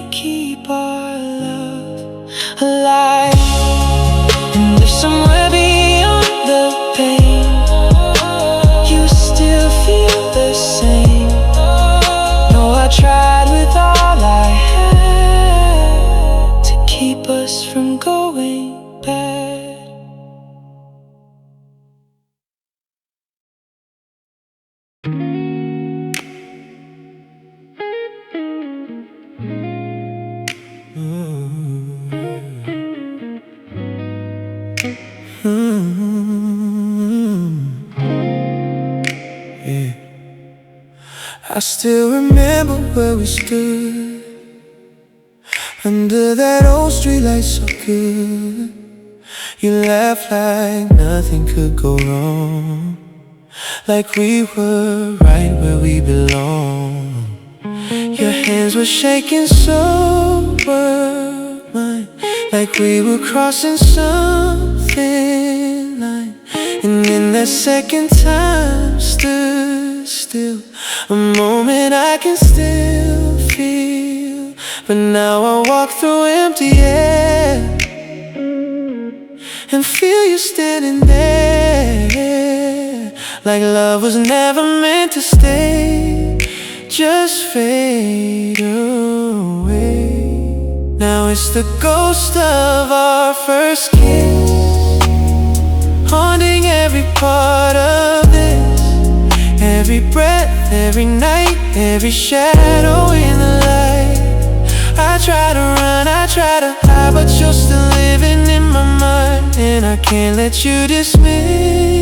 I still remember where we stood under that old streetlight so good. You laughed like nothing could go wrong, like we were right where we belong. Your hands were shaking, so were mine, like we were crossing some thin line. And in that second time stood still, a moment I can still feel. But now I walk through empty air and feel you standing there, like love was never meant to stay, just fade away. Now it's the ghost of our first kiss, haunting every part of this, every breath, every night, every shadow in the light. I try to run, I try to hide, but you're still living in my mind, and I can't let you dismiss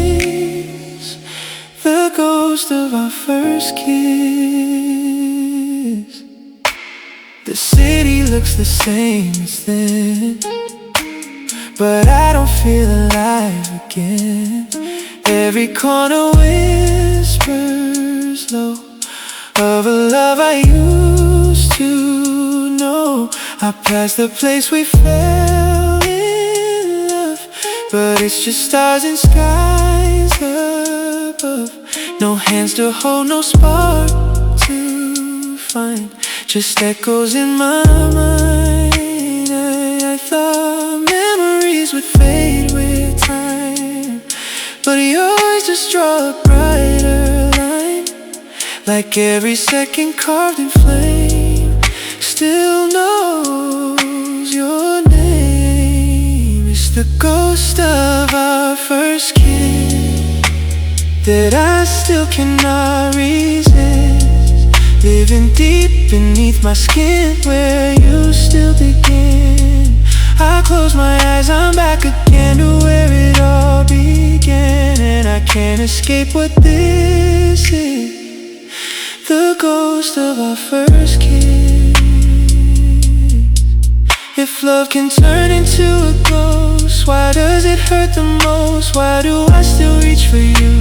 the ghost of our first kiss. The city looks the same as then, but I don't feel alive again. Every corner whispers low of a love I used to know. I passed the place we fell in love, but it's just stars and skies above. No hands to hold, no spark to find, just echoes in my mind. I thought memories would fade with time, but yours just draw a brighter line, like every second carved in flame still knows your name. It's the ghost of our first kiss that I still cannot resist, living deep beneath my skin where you still begin. I close my eyes, I'm back again to where it all began, and I can't escape what this is, the ghost of our first kiss. If love can turn into a ghost, why does it hurt the most? Why do I still reach for you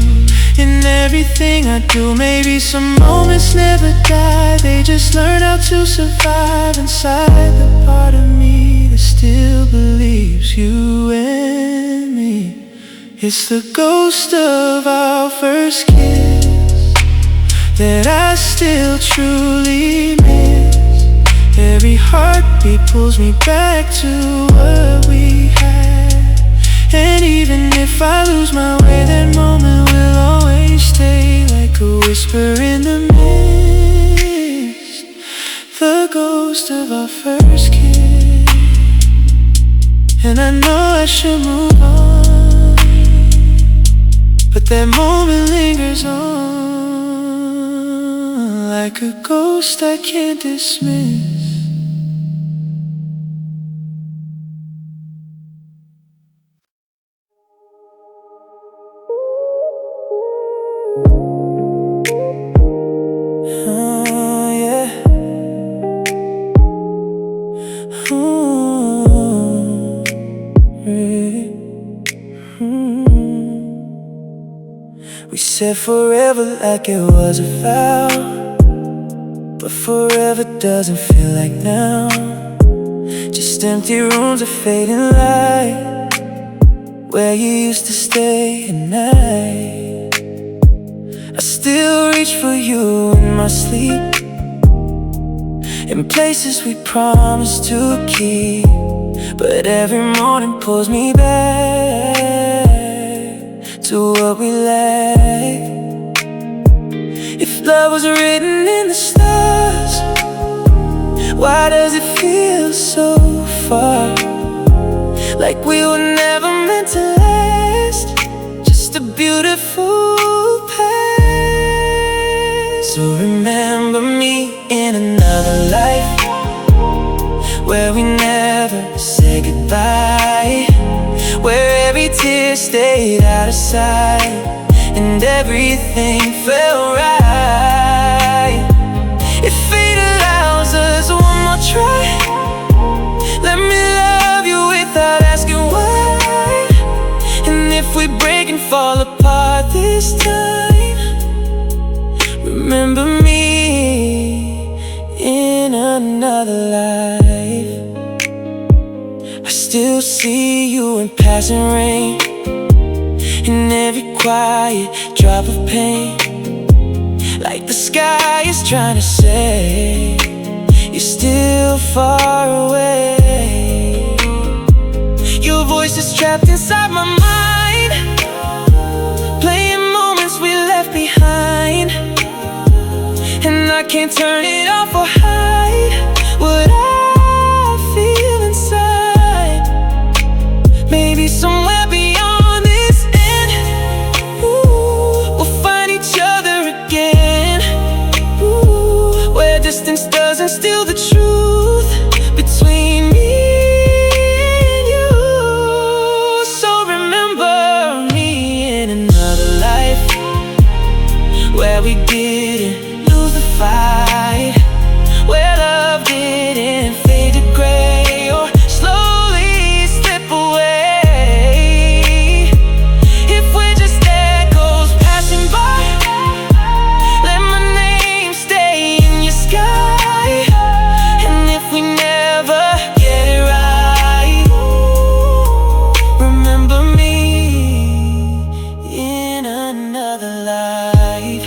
in everything I do? Maybe some moments never die, they just learn how to survive inside the part of me that still believes you and me. It's the ghost of our first kiss that I still truly miss. Every heartbeat pulls me back to what we had, and even if I lose my way, that moment will always stay, like a whisper in the mist, the ghost of our first kiss. And I know I should move on, but that moment lingers on, like a ghost I can't dismiss. We said forever like it was a vow, but forever doesn't feel like now. Just empty rooms of fading light, where you used to stay at night. I still reach for you in my sleep, in places we promised to keep, but every morning pulls me back to what we lacked. If love was written in the stars, why does it feel so far, like we were never meant to last, just a beautiful past? So remember me in another life, where we never said goodbye, where every tear stayed out of sight and everything felt right. another life. I still see you in passing rain, in every quiet drop of pain. Like the sky is trying to say, you're still far away. Your voice is trapped inside my mind, playing moments we left behind. And I can't turn it off or hide what I feel inside. Maybe somewhere beyond this end, ooh, we'll find each other again. Ooh, where distance doesn't steal the truth between me and you. So remember me in another life, where we didn't lose the fight, where love didn't fade to gray or slowly slip away. If we're just echoes passing by, let my name stay in your sky. And if we never get it right, remember me in another life.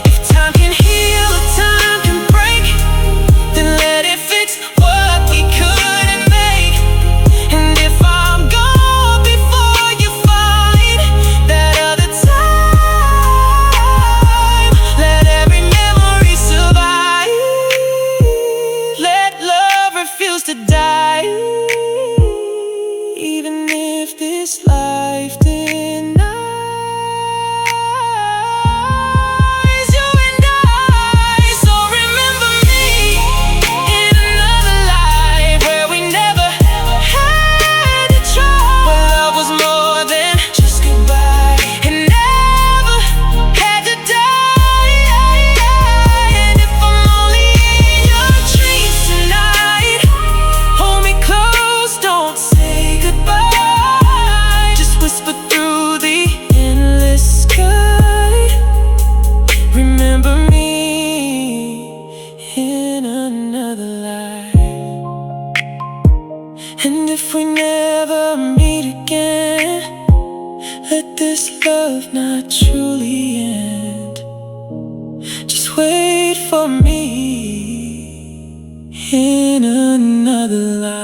If time can heal or time can break, then let it fix what we couldn't make. And if I'm gone before you find that other time, let every memory survive. Let love refuse to die, even if this life denies you and I. So remember me in another life, where we never had to try, where love was more than just goodbye, and never had to die. And if I'm only in your dreams tonight, hold me close, don't say goodbye. Just whisper through the endless sky, remember me in another life. And if we never meet again, let this love not truly end. Just wait for me in another life.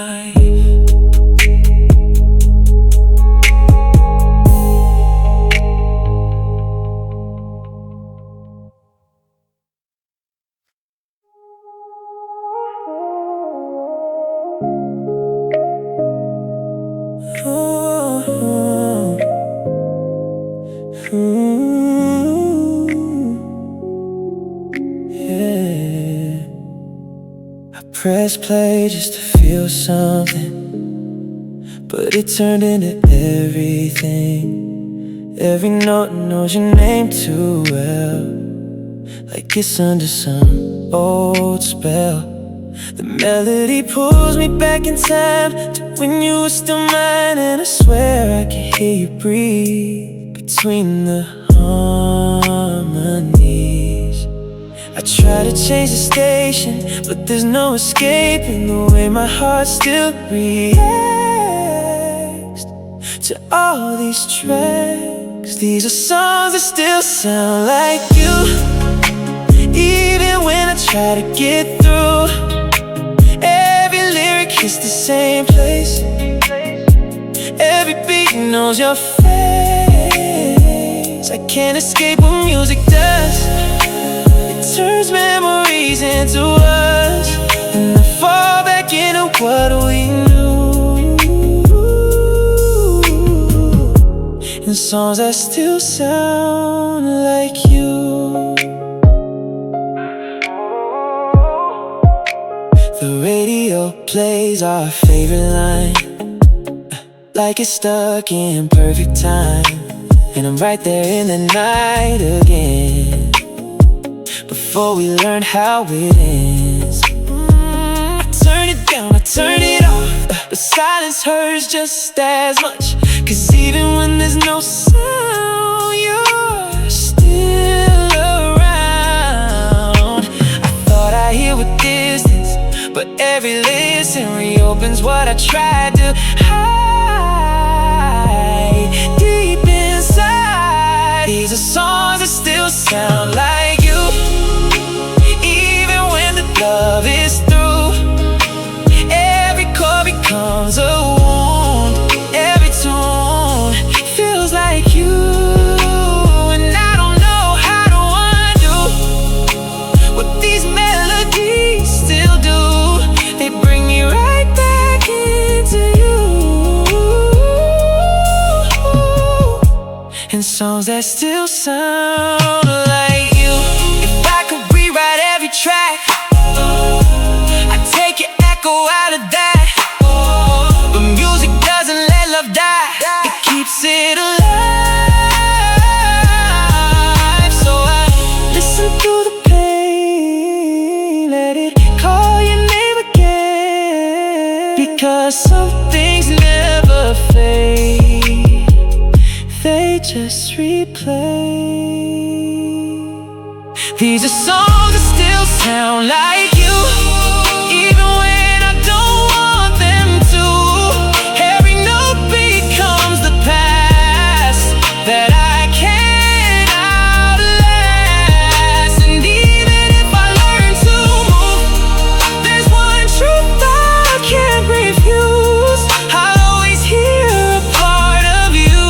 Yeah. I press play just to feel something, but it turned into everything. Every note knows your name too well, like kiss under some old spell. The melody pulls me back in time to when you were still mine, and I swear I can hear you breathe between the harmonies. I try to change the station, but there's no escaping the way my heart still reacts to all these tracks. These are songs that still sound like you, even when I try to get through. Every lyric hits the same place, every beat knows your face. I can't escape what music does. It turns memories into us, and I fall back into what we knew, and songs that still sound like you. The radio plays our favorite line, like it's stuck in perfect time, and I'm right there in the night again, before we learn how it ends. I turn it down, I turn it off, but silence hurts just as much, 'cause even when there's no sound, you're still around. I opens what I tried to hide deep inside. These are songs that still sound like you, even when the love is through. Every chord becomes a wound, every tune feels like you. And I don't know how to undo what these melodies still do. They bring me right back into you. And songs that still sound like you. If I could rewrite every track, I'd take your echo out of that. But music doesn't let love die, it keeps it alive. So I listen through the pain, let it call your name again. Because some things never fade, they just replay. These are songs that still sound like you, even when I don't want them to. Every note becomes the past that I can't outlast. And even if I learn to move, there's one truth I can't refuse: I'll always hear a part of you.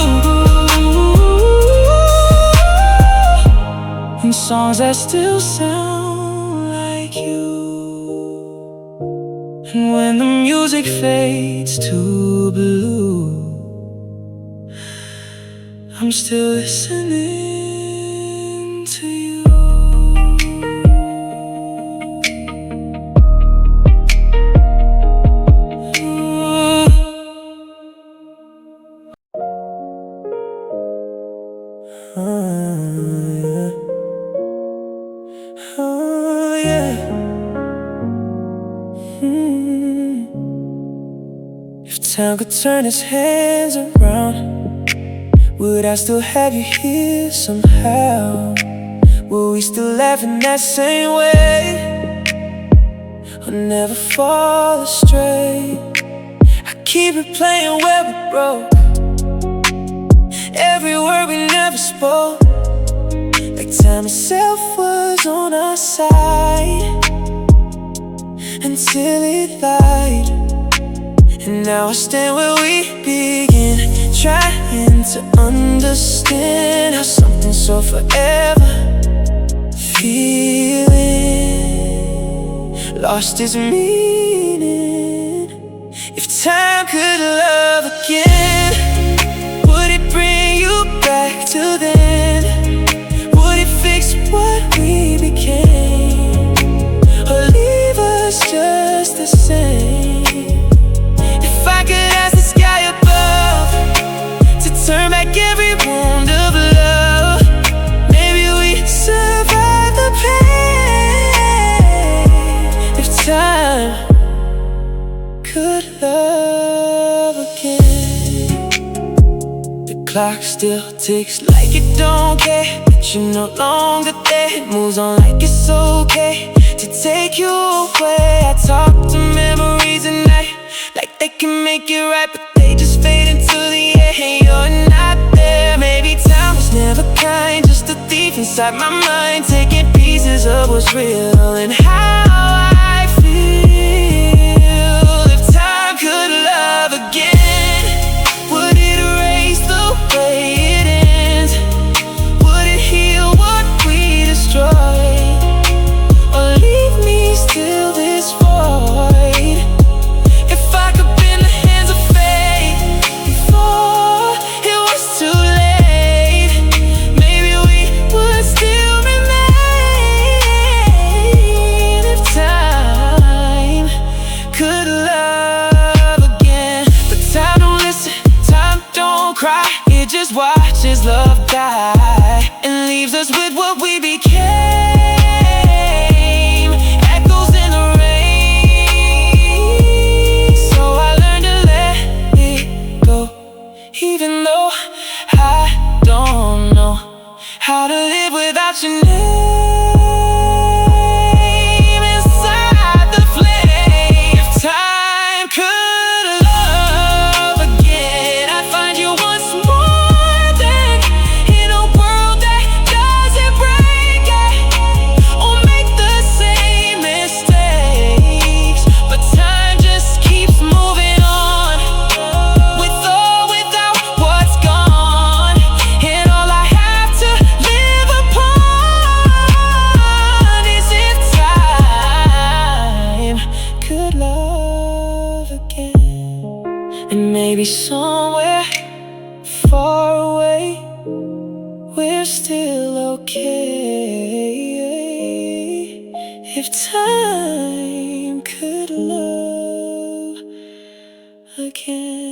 And songs that still sound like you. And when the music fades to blue, I'm still listening to you. Yeah. If time could turn its hands around, would I still have you here somehow? Will we still laugh in that same way, or never fall astray? I keep replaying where we broke, every word we never spoke, like time itself was on our side, until it lied. And now I stand where we began, trying to understand how something so forever feeling lost its meaning. If time could love again, would it bring you back to then? Would it fix what we became, or leave us just the same? If I could ask the sky above to turn back every wound of love, maybe we survive the pain. If time could love again, the clock still ticks like it don't care that you're no longer there. It moves on like it's okay to take you away. I talk to memories at night like they can make it right, but they just fade into the air. And you're not there. Maybe time was never kind, just a thief inside my mind, taking pieces of what's real and how I feel. If time could love again, would it erase the way it ends? Would it heal what we destroyed, or leave me still this void? If I could bend the hands of fate before it was too late, maybe we would still remain. If time could love again. But time don't listen, time don't cry, it just watches love die and leaves us with what we became, echoes in the rain. So I learned to let it go, even though I don't know how to live without your name inside the flame. If time could And maybe somewhere far away we're still okay. If time could love again.